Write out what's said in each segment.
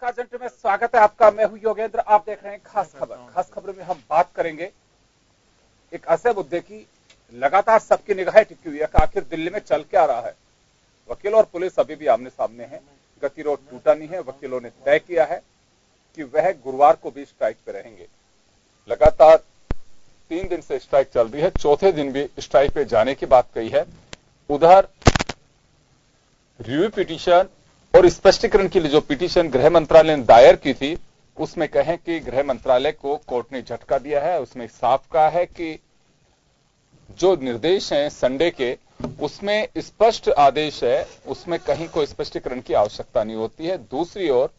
नमस्कार जंटल में स्वागत है आपका। मैं हूं योगेंद्र। आप देख रहे हैं खास खबर। खास खबर में हम बात करेंगे एक ऐसे मुद्दे की लगातार सबकी निगाहें टिकी हुई है कि आखिर दिल्ली में चल क्या रहा है। वकील और पुलिस अभी भी आमने सामने है। गतिरोध टूटा नहीं है। वकीलों ने तय किया है कि वह गुरुवार को भी स्ट्राइक पे रहेंगे। लगातार 3 दिन से स्ट्राइक चल रही है। चौथे दिन भी स्ट्राइक पे जाने की बात कही है। उधर रिव्यू पिटीशन और स्पष्टीकरण के लिए जो पिटीशन गृह मंत्रालय ने दायर की थी, उसमें कहें कि गृह मंत्रालय को कोर्ट ने झटका दिया है। उसमें साफ कहा है कि जो निर्देश हैं संडे के, उसमें स्पष्ट आदेश है, उसमें कहीं कोई स्पष्टीकरण की आवश्यकता नहीं होती है। दूसरी ओर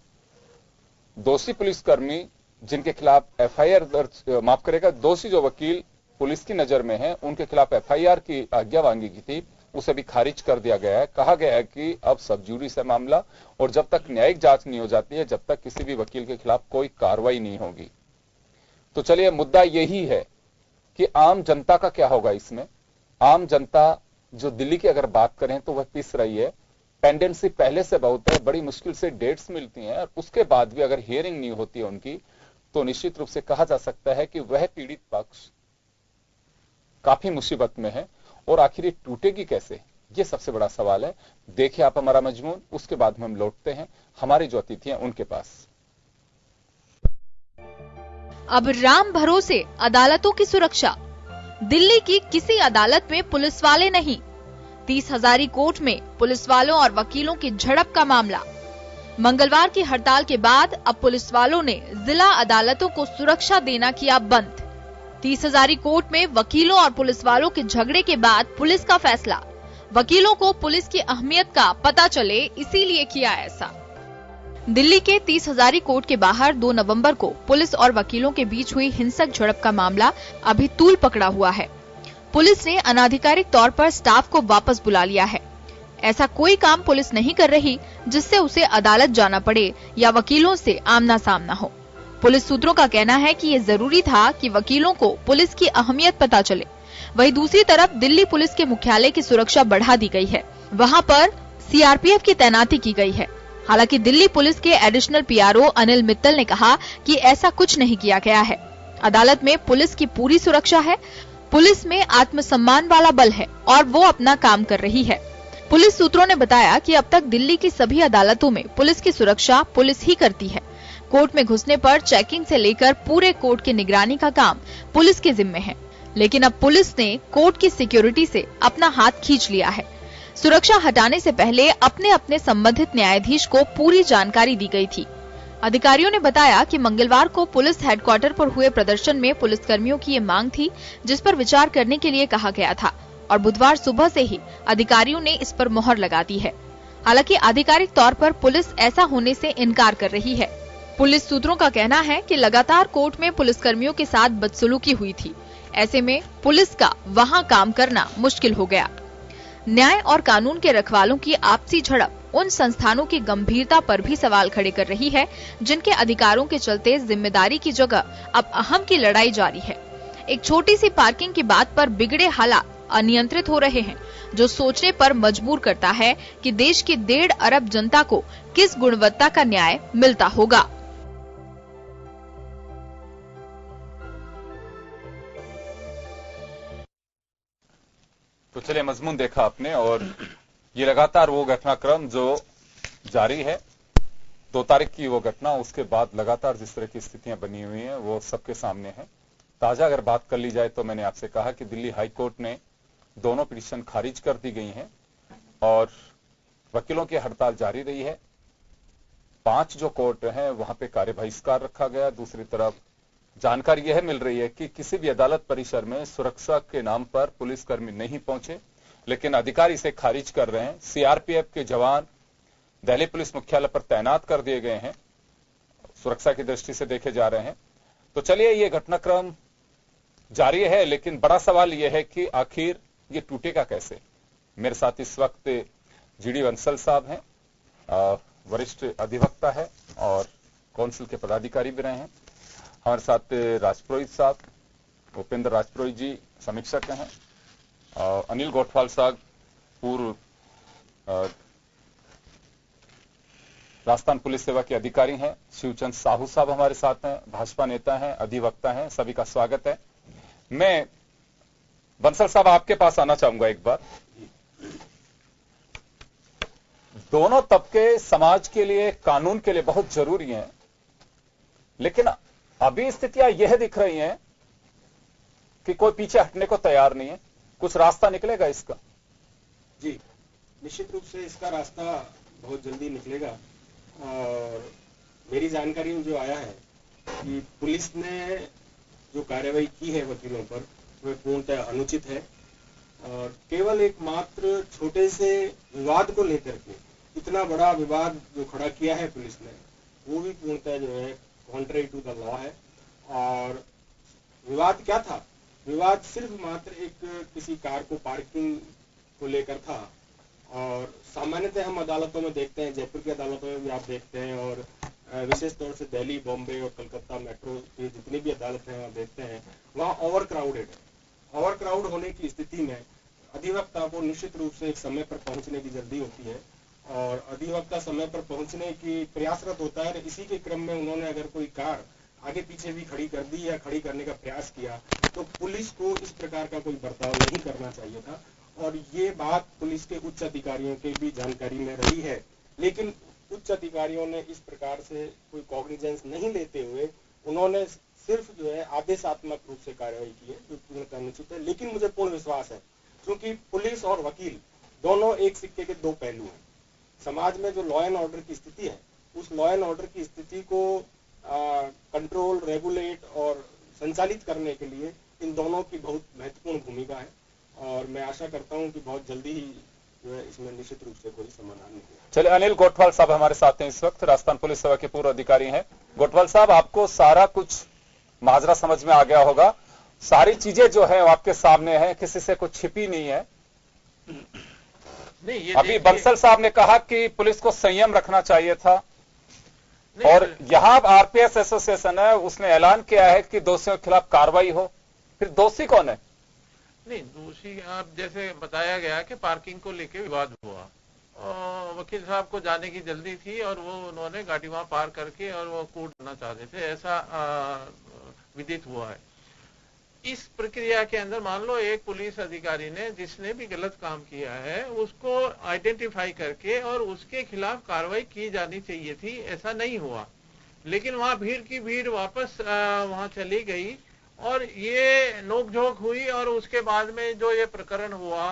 दोषी पुलिसकर्मी जिनके खिलाफ एफआईआर दर्ज, माफ करेगा, दोषी जो वकील पुलिस की नजर में है, उनके खिलाफ एफआईआर की आज्ञा मांगी गई थी, उसे भी खारिज कर दिया गया है। कहा गया है कि अब सब जूरी से मामला, और जब तक न्यायिक जांच नहीं हो जाती है, जब तक किसी भी वकील के खिलाफ कोई कार्रवाई नहीं होगी। तो चलिए, मुद्दा यही है कि आम जनता का क्या होगा इसमें। आम जनता जो दिल्ली की अगर बात करें तो वह पिस रही है। पेंडेंसी पहले से बहुत है, बड़ी मुश्किल से डेट्स मिलती हैं, और उसके बाद भी अगर हियरिंग नहीं होती है उनकी, तो निश्चित रूप से कहा जा सकता है कि वह पीड़ित पक्ष काफी मुसीबत में है। और आखिर ये टूटेगी कैसे, ये सबसे बड़ा सवाल है। देखिए आप हमारा मजमून, उसके बाद में हम लौटते हैं हमारे जो अतिथि हैं उनके पास। अब राम भरोसे अदालतों की सुरक्षा। दिल्ली की किसी अदालत में पुलिस वाले नहीं। 30 हजारी कोर्ट में पुलिस वालों और वकीलों की झड़प का मामला। मंगलवार की हड़ताल के बाद अब पुलिस वालों ने जिला अदालतों को सुरक्षा देना किया बंद। 30 हजारी कोर्ट में वकीलों और पुलिस वालों के झगड़े के बाद पुलिस का फैसला। वकीलों को पुलिस की अहमियत का पता चले, इसीलिए किया ऐसा। दिल्ली के 30 हजारी कोर्ट के बाहर 2 नवंबर को पुलिस और वकीलों के बीच हुई हिंसक झड़प का मामला अभी तूल पकड़ा हुआ है। पुलिस ने अनाधिकारिक तौर पर स्टाफ को वापस बुला लिया है। ऐसा कोई काम पुलिस नहीं कर रही जिससे उसे अदालत जाना पड़े या वकीलों से आमना सामना हो। पुलिस सूत्रों का कहना है कि ये जरूरी था कि वकीलों को पुलिस की अहमियत पता चले। वहीं दूसरी तरफ दिल्ली पुलिस के मुख्यालय की सुरक्षा बढ़ा दी गई है। वहां पर सीआरपीएफ की तैनाती की गई है। हालांकि दिल्ली पुलिस के एडिशनल पीआरओ अनिल मित्तल ने कहा कि ऐसा कुछ नहीं किया गया है। अदालत में पुलिस की पूरी सुरक्षा है। पुलिस में आत्मसम्मान वाला बल है और वो अपना काम कर रही है। पुलिस सूत्रों ने बताया कि अब तक दिल्ली की सभी अदालतों में पुलिस की सुरक्षा पुलिस ही करती है। कोर्ट में घुसने पर चेकिंग से लेकर पूरे कोर्ट की निगरानी का काम पुलिस के जिम्मे है। लेकिन अब पुलिस ने कोर्ट की सिक्योरिटी से अपना हाथ खींच लिया है। सुरक्षा हटाने से पहले अपने अपने संबंधित न्यायाधीश को पूरी जानकारी दी गई थी। अधिकारियों ने बताया कि मंगलवार को पुलिस हेडक्वार्टर पर हुए प्रदर्शन में पुलिसकर्मियों की ये मांग थी, जिस पर विचार करने के लिए कहा गया था, और बुधवार सुबह से ही अधिकारियों ने इस पर मोहर लगा दी है। हालांकि आधिकारिक तौर पर पुलिस ऐसा होने से इनकार कर रही है। पुलिस सूत्रों का कहना है कि लगातार कोर्ट में पुलिसकर्मियों के साथ बदसलूकी हुई थी। ऐसे में पुलिस का वहां काम करना मुश्किल हो गया। न्याय और कानून के रखवालों की आपसी झड़प उन संस्थानों की गंभीरता पर भी सवाल खड़े कर रही है, जिनके अधिकारों के चलते जिम्मेदारी की जगह अब अहम की लड़ाई जारी है। एक छोटी सी पार्किंग की बात पर बिगड़े हालात अनियंत्रित हो रहे हैं, जो सोचने पर मजबूर करता है कि देश की 1.5 अरब जनता को किस गुणवत्ता का न्याय मिलता होगा। तो चलिए, मजमून देखा आपने, और ये लगातार वो घटनाक्रम जो जारी है। 2 तारीख की वो घटना, उसके बाद लगातार जिस तरह की स्थितियां बनी हुई हैं वो सबके सामने है। ताजा अगर बात कर ली जाए तो मैंने आपसे कहा कि दिल्ली हाई कोर्ट ने दोनों पिटीशन खारिज कर दी गई हैं और वकीलों की हड़ताल जारी रही है। 5 जो कोर्ट हैं वहां पे कार्य बहिष्कार रखा गया। दूसरी तरफ जानकारी यह मिल रही है कि किसी भी अदालत परिसर में सुरक्षा के नाम पर पुलिसकर्मी नहीं पहुंचे, लेकिन अधिकारी इसे खारिज कर रहे हैं। सीआरपीएफ के जवान दिल्ली पुलिस मुख्यालय पर तैनात कर दिए गए हैं, सुरक्षा की दृष्टि से देखे जा रहे हैं। तो चलिए, ये घटनाक्रम जारी है, लेकिन बड़ा सवाल यह है कि आखिर ये टूटेगा कैसे। मेरे साथ इस वक्त जीडी बंसल साहब हैं, वरिष्ठ अधिवक्ता है और काउंसिल के पदाधिकारी भी रहे हैं। हमारे साथ राजपुरोहित साहब, भूपेंद्र राजपुरोहित जी समीक्षक हैं, अनिल गोठवाल साहब पूर्व राजस्थान पुलिस सेवा के अधिकारी हैं शिवचंद साहू साहब हमारे साथ हैं, भाजपा नेता हैं, अधिवक्ता हैं, सभी का स्वागत है। मैं बंसल साहब आपके पास आना चाहूंगा एक बार। दोनों तबके समाज के लिए, कानून के लिए बहुत जरूरी हैं, लेकिन अभी स्थितियां यह दिख रही हैं कि कोई पीछे हटने को तैयार नहीं है। कुछ रास्ता निकलेगा इसका? जी, निश्चित रूप से इसका रास्ता बहुत जल्दी निकलेगा। और मेरी जानकारी में जो आया है कि पुलिस ने जो कार्रवाई की है वकीलों पर, वह पूर्णतः अनुचित है और केवल एकमात्र छोटे से विवाद को लेकर के इतना बड़ा विवाद जो खड़ा किया है पुलिस ने, वो भी पूर्णतः जो है कॉन्ट्रेरी टू द लॉ है। और विवाद क्या था? विवाद सिर्फ मात्र एक किसी कार को पार्किंग को लेकर था। और सामान्यतः हम अदालतों में देखते हैं, जयपुर की अदालतों में भी आप देखते हैं, और विशेष तौर से दिल्ली, बॉम्बे और कलकत्ता मेट्रो की जितनी भी अदालतें हैं वहाँ देखते हैं, वहाँ ओवर क्राउडेड है। ओवर क्राउड होने की स्थिति में अधिवक्ता को निश्चित रूप से एक समय पर पहुंचने की जल्दी होती है और अधिवक्ता समय पर पहुंचने की प्रयासरत होता है। इसी के क्रम में उन्होंने अगर कोई कार आगे पीछे भी खड़ी कर दी या खड़ी करने का प्रयास किया, तो पुलिस को इस प्रकार का कोई बर्ताव नहीं करना चाहिए था। और ये बात पुलिस के उच्च अधिकारियों के भी जानकारी में रही है, लेकिन उच्च अधिकारियों ने इस प्रकार से कोई कॉग्निजेंस नहीं लेते हुए उन्होंने सिर्फ जो है आदेशात्मक रूप से कार्रवाई की है, जो पूर्णतः अनुचित है। लेकिन मुझे पूर्ण विश्वास है, क्योंकि पुलिस और वकील दोनों एक सिक्के के दो पहलू हैं। समाज में जो लॉ एंड ऑर्डर की स्थिति है, उस लॉ एंड ऑर्डर की स्थिति को कंट्रोल, रेगुलेट और संचालित करने के लिए इन दोनों की बहुत महत्वपूर्ण भूमिका है। और मैं आशा करता हूं कि बहुत जल्दी ही जो है इसमें निश्चित रूप से कोई समाधान निकलेगा। चलिए, अनिल गोटवाल साहब हमारे साथ हैं इस वक्त, राजस्थान पुलिस सेवा के पूर्व अधिकारी हैं। गोटवाल साहब, आपको सारा कुछ माजरा समझ में आ गया होगा, सारी चीजें जो है आपके सामने है, किसी से कुछ छिपी नहीं है। नहीं, ये अभी बंसल साहब ने कहा कि पुलिस को संयम रखना चाहिए था, और यहां आरपीएस एसोसिएशन है, उसने ऐलान किया है कि दोषियों के खिलाफ कार्रवाई हो। फिर दोषी कौन है? नहीं, दोषी आप जैसे बताया गया कि पार्किंग को लेके विवाद हुआ और वकील साहब को जाने की जल्दी थी और वो उन्होंने गाड़ी वहां पार करके और वो कोर्ट करना चाहते थे, ऐसा विदित हुआ है। इस प्रक्रिया के अंदर मान लो एक पुलिस अधिकारी ने जिसने भी गलत काम किया है उसको आइडेंटिफाई करके और उसके खिलाफ कार्रवाई की जानी चाहिए थी, ऐसा नहीं हुआ। लेकिन वहां भीड़ की भीड़ वापस वहां चली गई और ये नोकझोंक हुई और उसके बाद में जो ये प्रकरण हुआ,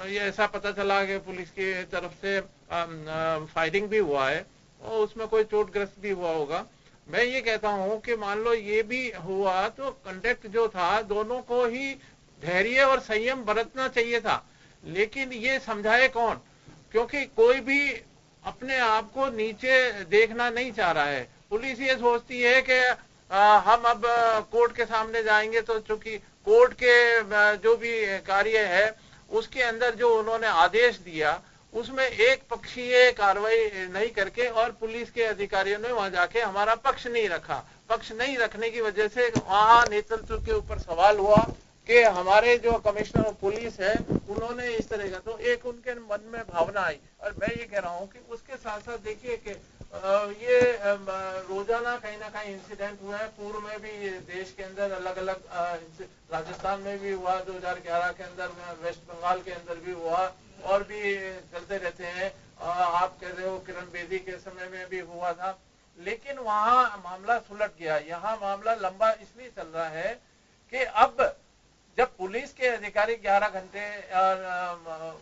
ये ऐसा पता चला कि पुलिस की तरफ से फायरिंग भी हुआ है और उसमें कोई चोटग्रस्त भी हुआ होगा। मैं ये कहता हूं कि मान लो ये भी हुआ तो कंडक्ट जो था, दोनों को ही धैर्य और संयम बरतना चाहिए था। लेकिन ये समझाए कौन? क्योंकि कोई भी अपने आप को नीचे देखना नहीं चाह रहा है। पुलिस ये सोचती है कि हम अब कोर्ट के सामने जाएंगे तो चूंकि कोर्ट के जो भी कार्य है उसके अंदर जो उन्होंने आदेश दिया उसमें एक पक्षीय कार्रवाई नहीं करके और पुलिस के अधिकारियों ने वहां जाके हमारा पक्ष नहीं रखा। पक्ष नहीं रखने की वजह से वहां नेतृत्व के ऊपर सवाल हुआ कि हमारे जो कमिश्नर ऑफ पुलिस है उन्होंने इस तरह का, तो एक उनके मन में भावना आई। और मैं ये कह रहा हूं कि उसके साथ साथ देखिए कि ये रोजाना कहीं ना कहीं इंसिडेंट हुआ है। पूर्व में भी देश के अंदर अलग अलग, राजस्थान में भी हुआ 2011 के अंदर, वेस्ट बंगाल के अंदर भी हुआ और भी चलते रहते हैं। आप कह रहे हो किरण बेदी के समय में भी हुआ था, लेकिन वहां मामला सुलट गया। यहाँ मामला लंबा इसलिए चल रहा है कि अब जब पुलिस के अधिकारी 11 घंटे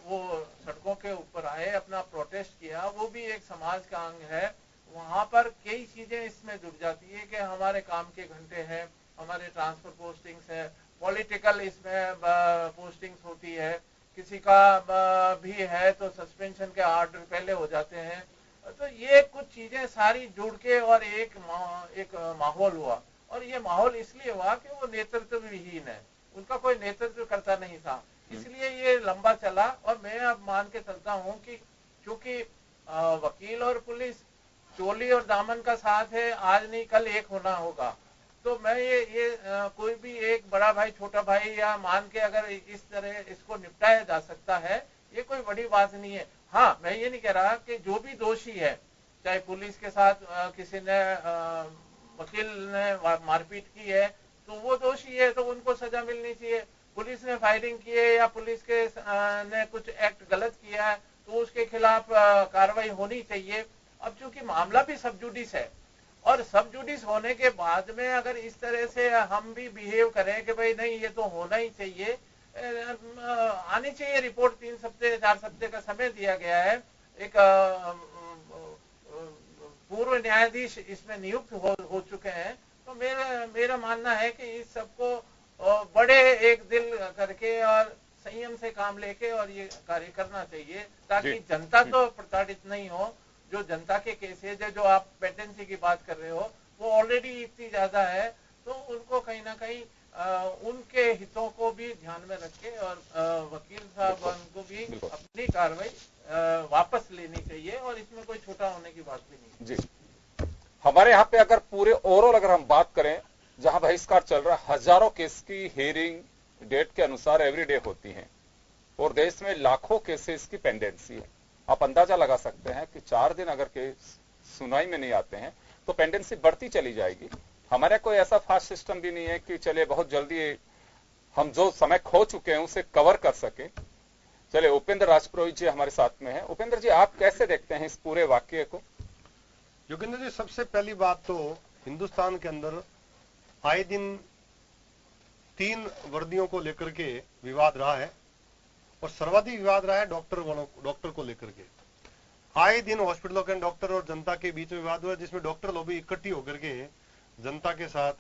वो सड़कों के ऊपर आए, अपना प्रोटेस्ट किया, वो भी एक समाज का अंग है। वहां पर कई चीजें इसमें जुड़ जाती है कि हमारे काम के घंटे हैं, हमारे ट्रांसफर पोस्टिंग्स है, पॉलिटिकल इसमें पोस्टिंग्स होती है, किसी का भी है तो सस्पेंशन के ऑर्डर पहले हो जाते हैं। तो ये कुछ चीजें सारी जुड़ के और एक माहौल हुआ। और ये माहौल इसलिए हुआ कि वो नेतृत्व विहीन है, उनका कोई नेतृत्व करता नहीं था, इसलिए ये लंबा चला। और मैं अब मान के चलता हूं कि क्योंकि वकील और पुलिस चोली और दामन का साथ है, आज नहीं कल एक होना होगा। तो मैं ये कोई भी एक बड़ा भाई छोटा भाई या मान के अगर इस तरह इसको निपटाया जा सकता है, ये कोई बड़ी बात नहीं है। हाँ, मैं ये नहीं कह रहा कि जो भी दोषी है, चाहे पुलिस के साथ किसी ने वकील ने मारपीट की है, तो वो दोषी है तो उनको सजा मिलनी चाहिए। पुलिस ने फायरिंग की है या पुलिस के ने कुछ एक्ट गलत किया है तो उसके खिलाफ कार्रवाई होनी चाहिए। अब चूंकि मामला भी सब जुडिस है और सब जुडिस होने के बाद में अगर इस तरह से हम भी बिहेव करें कि भाई नहीं ये तो होना ही चाहिए, आनी चाहिए रिपोर्ट, 3 हफ्ते 4 हफ्ते का समय दिया गया है। एक पूर्व न्यायाधीश इसमें नियुक्त हो चुके हैं, तो मेरा मानना है कि इस सबको बड़े एक दिल करके और संयम से काम लेके और ये कार्य करना चाहिए ताकि जनता तो प्रताड़ित नहीं हो। जो जनता के केसेज है, जो आप पेटेंसी की बात कर रहे हो, वो ऑलरेडी इतनी ज्यादा है, तो उनको कहीं ना कहीं उनके हितों को भी ध्यान में रखे और वकील साहब को भी अपनी कार्रवाई वापस लेनी चाहिए और इसमें कोई छोटा होने की बात भी नहीं। जी, हमारे यहाँ पे अगर पूरे ओवरऑल अगर हम बात करें, जहां बहिष्कार चल रहा है, हजारों केस की हियरिंग डेट के अनुसार एवरी डे होती है और देश में लाखों केसेस की पेंडेंसी है। आप अंदाजा लगा सकते हैं कि 4 दिन अगर केस सुनवाई में नहीं आते हैं तो पेंडेंसी बढ़ती चली जाएगी। हमारे कोई ऐसा फास्ट सिस्टम भी नहीं है कि चलिए बहुत जल्दी हम जो समय खो चुके हैं उसे कवर कर सके। चलिए, उपेंद्र राजपुरोहित जी हमारे साथ में है। उपेंद्र जी, आप कैसे देखते हैं इस पूरे वाक्य को? योगेंद्र जी, सबसे पहली बात तो हिंदुस्तान के अंदर आए दिन 3 वर्दियों को लेकर के विवाद रहा है और सर्वाधिक विवाद रहा है डॉक्टर को लेकर के। आए दिन हॉस्पिटलों के डॉक्टर और जनता के बीच में विवाद हुआ, जिसमें डॉक्टर लॉबी इकट्ठी होकर के जनता के साथ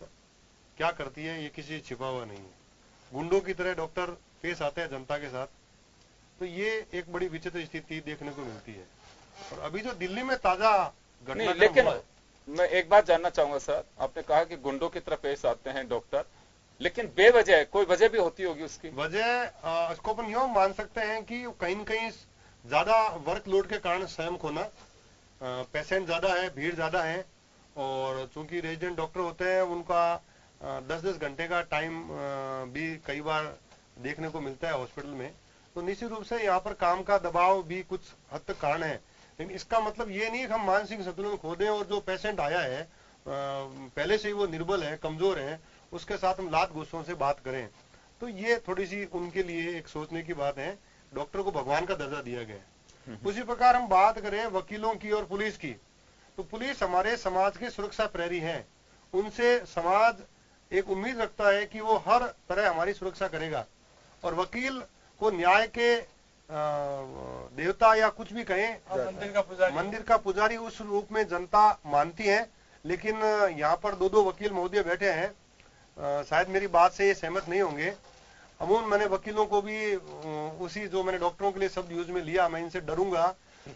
क्या करती है ये किसी छिपा हुआ नहीं है। गुंडों की तरह डॉक्टर पेश आते हैं जनता के साथ, तो ये एक बड़ी विचित्र स्थिति देखने को मिलती है। और अभी जो दिल्ली में ताजा घटना, लेकिन मैं एक बात जानना चाहूंगा सर, आपने कहा कि गुंडों की तरफ पेश आते हैं डॉक्टर, लेकिन बेवजह कोई वजह भी होती होगी उसकी? वजह इसको अपन यूं मान सकते हैं कि कहीं न कहीं ज्यादा वर्कलोड के कारण स्वयं खोना, पेशेंट ज्यादा है, भीड़ ज्यादा है और चूंकि रेजिडेंट डॉक्टर होते हैं उनका 10-10 घंटे का टाइम भी कई बार देखने को मिलता है हॉस्पिटल में, तो निश्चित रूप से यहाँ पर काम का दबाव भी कुछ हद तक कारण है। लेकिन इसका मतलब ये नहीं कि हम मानसिक संतुलन खो दें और जो पेशेंट आया है पहले से ही वो निर्बल है, कमजोर है, उसके साथ हम लात गुस्सों से बात करें, तो ये थोड़ी सी उनके लिए एक सोचने की बात है। डॉक्टर को भगवान का दर्जा दिया गया है। उसी प्रकार हम बात करें वकीलों की और पुलिस की, तो पुलिस हमारे समाज के सुरक्षा प्रहरी हैं। उनसे समाज एक उम्मीद रखता है कि वो हर तरह हमारी सुरक्षा करेगा और वकील को न्याय के देवता या कुछ भी कहें, मंदिर का पुजारी उस रूप में जनता मानती है। लेकिन यहाँ पर 2 वकील महोदय बैठे हैं, शायद मेरी बात से ये सहमत नहीं होंगे। अमूमन मैंने वकीलों को भी उसी जो मैंने डॉक्टरों के लिए शब्द यूज में लिया, मैं इनसे डरूंगा,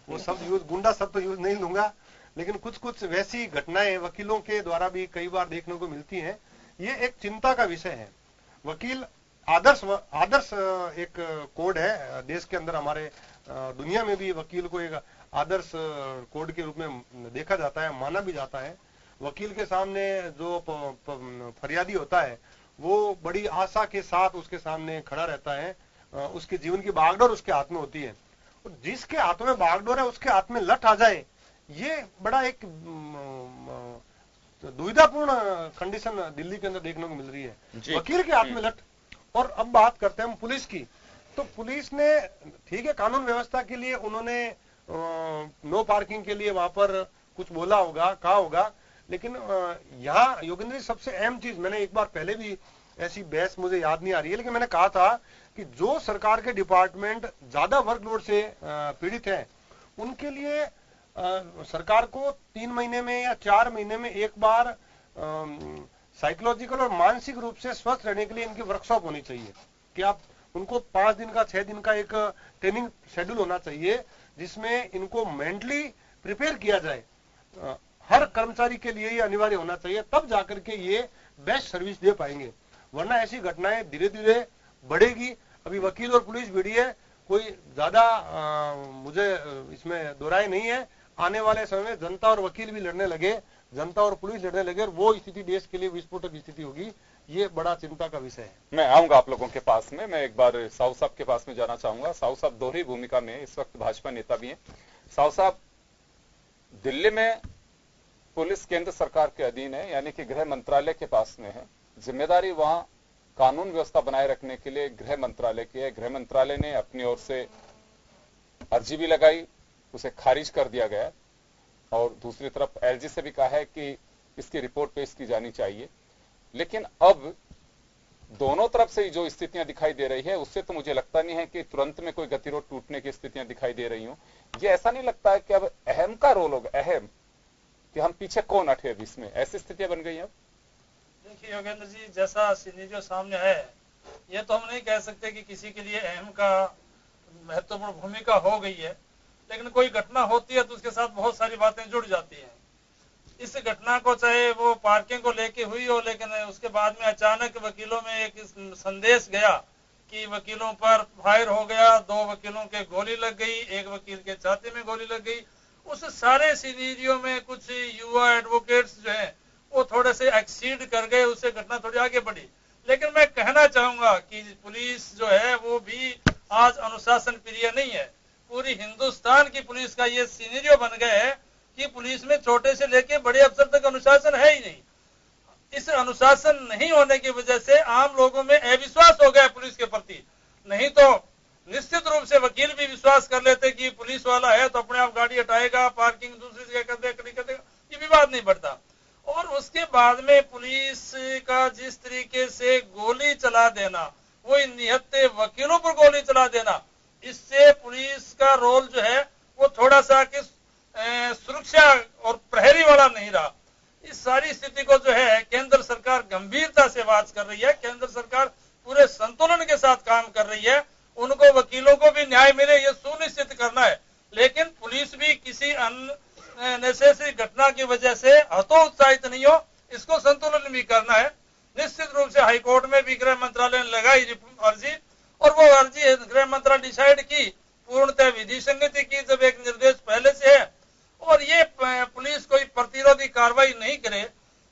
वो शब्द यूज, गुंडा शब्द तो यूज नहीं लूंगा, लेकिन कुछ वैसी घटनाएं वकीलों के द्वारा भी कई बार देखने को मिलती हैं। ये एक चिंता का विषय है। वकील आदर्श एक कोड है देश के अंदर, हमारे दुनिया में भी वकील को एक आदर्श कोड के रूप में देखा जाता है, माना भी जाता है। वकील के सामने जो फरियादी होता है वो बड़ी आशा के साथ उसके सामने खड़ा रहता है, उसके जीवन की बागडोर उसके हाथ में होती है। जिसके हाथ में बागडोर है उसके हाथ में लठ आ जाए, ये बड़ा एक दुविधापूर्ण कंडीशन दिल्ली के अंदर देखने को मिल रही है। वकील के हाथ में लठ। और अब बात करते हैं हम पुलिस की, तो पुलिस ने ठीक है कानून व्यवस्था के लिए उन्होंने नो पार्किंग के लिए वहां पर कुछ बोला होगा, कहा होगा, लेकिन यहाँ योगेंद्र जी सबसे अहम चीज, मैंने एक बार पहले भी ऐसी बहस मुझे याद नहीं आ रही है, लेकिन मैंने कहा था कि जो सरकार के डिपार्टमेंट ज्यादा वर्कलोड से पीड़ित हैं उनके लिए सरकार को 3 महीने में या 4 महीने में एक बार साइकोलॉजिकल और मानसिक रूप से स्वस्थ रहने के लिए इनकी वर्कशॉप होनी चाहिए कि आप उनको 5 दिन का 6 दिन का एक ट्रेनिंग शेड्यूल होना चाहिए जिसमें इनको मेंटली प्रिपेयर किया जाए। हर कर्मचारी के लिए ये अनिवार्य होना चाहिए, तब जाकर के ये बेस्ट सर्विस दे पाएंगे, वरना ऐसी घटनाएं धीरे धीरे बढ़ेगी। अभी वकील और पुलिस भिड़ी है, कोई ज्यादा मुझे इसमें दोहराए नहीं है। आने वाले समय में जनता और वकील भी लड़ने लगे, जनता और पुलिस लड़ने लगे और वो स्थिति देश के लिए विस्फोटक स्थिति होगी ये बड़ा चिंता का विषय है। मैं आऊंगा आप लोगों के पास में, मैं एक बार साहू साहब के पास में जाना चाहूंगा। साहू साहब दोहरी भूमिका में इस वक्त भाजपा नेता भी हैं। साहू साहब, दिल्ली में पुलिस केंद्र सरकार के अधीन है, यानी कि गृह मंत्रालय के पास में है। जिम्मेदारी वहां कानून व्यवस्था बनाए रखने के लिए गृह मंत्रालय की है। गृह मंत्रालय ने अपनी ओर से अर्जी भी लगाई, उसे खारिज कर दिया गया और दूसरी तरफ एलजी से भी कहा है कि इसकी रिपोर्ट पेश की जानी चाहिए। लेकिन अब दोनों तरफ से जो स्थितियां दिखाई दे रही है उससे तो मुझे लगता नहीं है कि तुरंत में कोई गतिरोध टूटने की स्थितियां दिखाई दे रही हूं। ये ऐसा नहीं लगता है कि अब अहम का रोल होगा, अहम कि हम पीछे कौन हटे अब इसमें, ऐसी स्थितियां बन गई हैं। देखिए योगेंद्र जी, जैसा सिनेरियो सामने है, ये तो हम नहीं कह सकते कि किसी के लिए अहम का महत्वपूर्ण भूमिका हो गई है, लेकिन कोई घटना होती है तो उसके साथ बहुत सारी बातें जुड़ जाती हैं। इस घटना को चाहे वो पार्किंग को लेके हुई हो, लेकिन उसके बाद में अचानक वकीलों में एक संदेश गया कि वकीलों पर फायर हो गया, 2 वकीलों के गोली लग गई, एक वकील के छाती में गोली लग गई। उस सारे सिनेरियो में कुछ युवा एडवोकेट्स जो हैं वो थोड़े से एक्सीड कर गए, उससे घटना थोड़ी आगे बढ़ी। लेकिन मैं कहना चाहूंगा कि पुलिस जो है वो भी आज अनुशासन प्रिय नहीं है। पूरी हिंदुस्तान की पुलिस का ये सिनेरियो बन गया है कि पुलिस में छोटे से लेके बड़े अफसर तक अनुशासन है ही नहीं। इस अनुशासन नहीं होने की वजह से आम लोगों में अविश्वास हो गया पुलिस के प्रति। नहीं तो निश्चित रूप से वकील भी विश्वास कर लेते कि पुलिस वाला है तो अपने आप गाड़ी हटाएगा, पार्किंग दूसरी जगह कर देगा, ये विवाद नहीं बढ़ता। और उसके बाद में पुलिस का जिस तरीके से गोली चला देना, वो निहत्थे वकीलों पर गोली चला देना, इससे पुलिस का रोल जो है वो थोड़ा सा सुरक्षा और प्रहरी वाला नहीं रहा। इस सारी स्थिति को जो है केंद्र सरकार गंभीरता से बात कर रही है। केंद्र सरकार पूरे संतुलन के साथ काम कर रही है। उनको वकीलों को भी न्याय मिले ये सुनिश्चित करना है, लेकिन पुलिस भी किसी अननेसेसरी घटना की वजह से हतोत्साहित नहीं हो, इसको संतुलन भी करना है। निश्चित रूप से हाईकोर्ट में भी गृह मंत्रालय ने लगाई अर्जी, और वो अर्जी गृह मंत्रालय डिसाइड की, पूर्णतः विधि संगति की, जब एक निर्देश पहले से है और ये पुलिस कोई प्रतिरोधी कार्रवाई नहीं करे,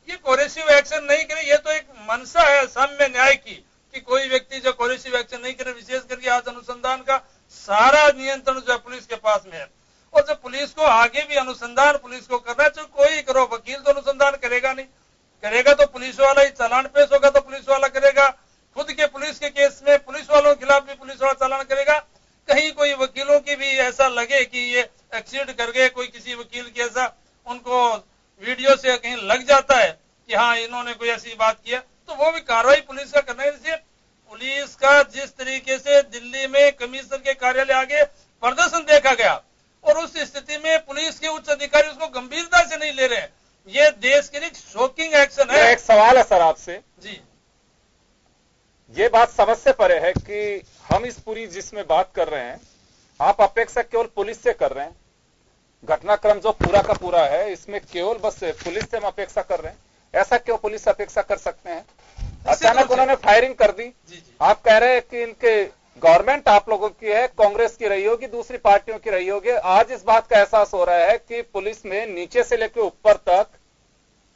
ये कोरेसिव एक्शन नहीं करे, ये तो एक मंशा है साम्य न्याय की कि कोई व्यक्ति जो कोरेसिव एक्शन नहीं करे। विशेष करके आज अनुसंधान का सारा नियंत्रण जो है पुलिस के पास में है, और जब पुलिस को आगे भी अनुसंधान पुलिस को करना है, तो कोई करो, वकील तो अनुसंधान करेगा नहीं, करेगा तो पुलिस वाला ही, चालान पेश होगा तो पुलिस वाला करेगा, खुद के पुलिस के केस में पुलिस वालों के खिलाफ भी पुलिस वाला चालान करेगा। कहीं कोई वकीलों की भी ऐसा लगे कि ये एक्सीड कर गए, कोई किसी वकील की ऐसा उनको वीडियो से कहीं लग जाता है कि हाँ इन्होंने कोई ऐसी बात किया, तो वो भी कार्रवाई पुलिस का करना है। इसलिए पुलिस का जिस तरीके से दिल्ली में कमिश्नर के कार्यालय आगे प्रदर्शन देखा गया, और उस स्थिति में पुलिस के उच्च अधिकारी उसको गंभीरता से नहीं ले रहे हैं, ये देश के लिए शॉकिंग एक्शन है। एक सवाल है सर आपसे जी, ये बात समझ से परे है कि हम इस पूरी जिसमें बात कर रहे हैं, आप अपेक्षा केवल पुलिस से कर रहे हैं। घटनाक्रम जो पूरा का पूरा है इसमें केवल बस पुलिस से हम अपेक्षा कर रहे हैं। ऐसा क्यों पुलिस अपेक्षा कर सकते हैं? अचानक उन्होंने फायरिंग कर दी। आप कह रहे हैं कि इनके गवर्नमेंट आप लोगों की है, कांग्रेस की रही होगी, दूसरी पार्टियों की रही होगी। आज इस बात का एहसास हो रहा है कि पुलिस में नीचे से लेकर ऊपर तक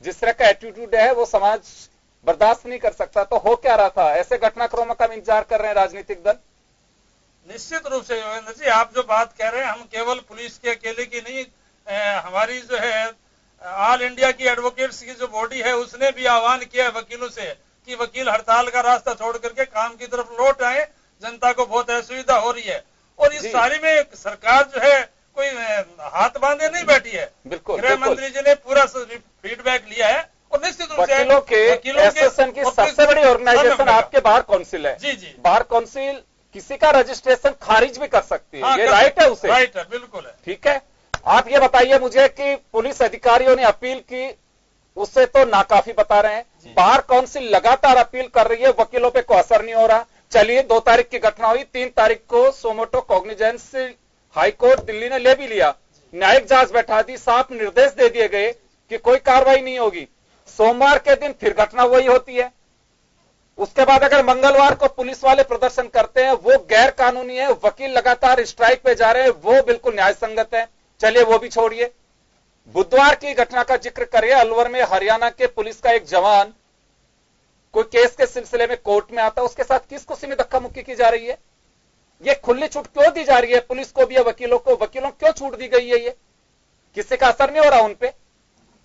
जिस तरह का एटीट्यूड है वो समाज बर्दाश्त नहीं कर सकता। तो हो क्या रहा था? ऐसे घटनाक्रमों का इंतजार कर रहे हैं राजनीतिक दल। निश्चित रूप से योगेंद्र जी, आप जो बात कह रहे हैं, हम केवल पुलिस के अकेले की नहीं, हमारी जो है ऑल इंडिया की एडवोकेट्स की जो बॉडी है उसने भी आह्वान किया है वकीलों से कि वकील हड़ताल का रास्ता छोड़ करके काम की तरफ लौट आए, जनता को बहुत असुविधा हो रही है। और इस सारी में सरकार जो है कोई हाथ बांधे नहीं बैठी है। गृह मंत्री जी ने पूरा फीडबैक लिया है, और निश्चित रूप से वकीलों के एसोसिएशन की सबसे बड़ी ऑर्गेनाइजेशन आपके बार काउंसिल है। जी, बार काउंसिल किसी का रजिस्ट्रेशन खारिज भी कर सकती है। ये राइट है उसे, राइट है, बिल्कुल है। ठीक है, आप ये बताइए मुझे कि पुलिस अधिकारियों ने अपील की, उससे तो नाकाफी बता रहे हैं। बार काउंसिल लगातार अपील कर रही है, वकीलों पे कोई असर नहीं हो रहा। चलिए 2 तारीख की घटना हुई, 3 तारीख को सोमोटो कॉग्निजेंस हाईकोर्ट दिल्ली ने ले भी लिया, न्यायिक जांच बैठा दी, साफ निर्देश दे दिए गए कि कोई कार्रवाई नहीं होगी। सोमवार के दिन फिर घटना वही होती है। उसके बाद अगर मंगलवार को पुलिस वाले प्रदर्शन करते हैं वो गैर कानूनी है, वकील लगातार स्ट्राइक पे जा रहे हैं, वो बिल्कुल न्याय संगत है। चलिए वो भी छोड़िए, बुधवार की घटना का जिक्र करिए। अलवर में हरियाणा के पुलिस का एक जवान कोई केस के सिलसिले में कोर्ट में आता है, उसके साथ किस खुशी में धक्का मुक्की की जा रही है? ये खुली छूट क्यों दी जा रही है पुलिस को भी या वकीलों को? वकीलों क्यों छूट दी गई है? ये किसी का असर नहीं हो रहा उन पे?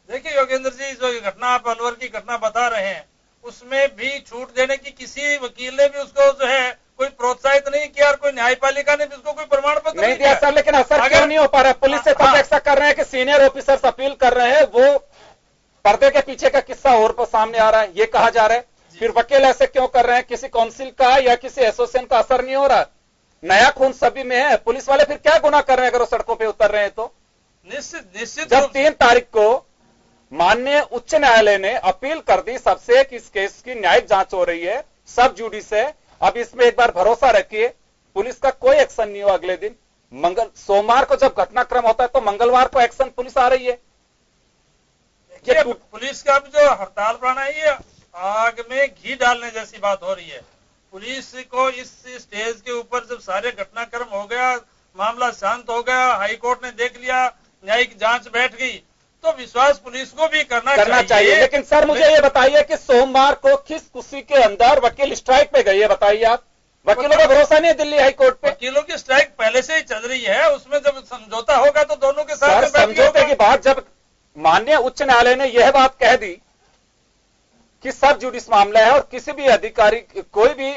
देखिए योगेंद्र जी, जो घटना आप अलवर की घटना बता रहे हैं, उसमें भी छूट देने की किसी वकील ने भी उसको जो है कोई प्रोत्साहित नहीं किया और कोई न्यायपालिका ने भी उसको कोई प्रमाण पत्र नहीं दिया सर। लेकिन असर क्यों नहीं हो पा रहा? पुलिस से तब ऐसा कर रहे हैं कि सीनियर ऑफिसर्स अपील कर रहे हैं, वो पर्दे के पीछे का किस्सा और पर सामने आ रहा है, ये कहा जा रहा है। फिर वकील ऐसे क्यों कर रहे हैं? किसी काउंसिल का या किसी एसोसिएशन का असर नहीं हो रहा? नया खून सभी में है। पुलिस वाले फिर क्या गुनाह कर रहे हैं अगर वो सड़कों पे उतर रहे हैं तो? निश्चित जब 3 तारीख को माननीय उच्च न्यायालय ने अपील कर दी सबसे कि इस केस की न्यायिक जांच हो रही है, सब जुडिस है, अब इसमें एक बार भरोसा रखिए, पुलिस का कोई एक्शन नहीं हो। अगले दिन सोमवार को जब घटनाक्रम होता है तो मंगलवार को एक्शन पुलिस आ रही है। पुलिस का भी जो हड़ताल प्राणा है, आग में घी डालने जैसी बात हो रही है। पुलिस को इस स्टेज के ऊपर जब सारे घटनाक्रम हो गया, मामला शांत हो गया, हाईकोर्ट ने देख लिया, न्यायिक जांच बैठ गई, तो विश्वास पुलिस को भी करना चाहिए। लेकिन सर मुझे ये बताइए कि सोमवार को किस खुशी के अंदर वकील स्ट्राइक पे गए, बताइए आप? वकीलों का भरोसा नहीं है दिल्ली हाईकोर्ट पे? वकीलों की स्ट्राइक पहले से ही चल रही है, उसमें जब समझौता होगा तो दोनों के साथ समझौते की बात, जब माननीय उच्च न्यायालय ने यह बात कह दी कि सब जुडिस मामला है और किसी भी अधिकारी, कोई भी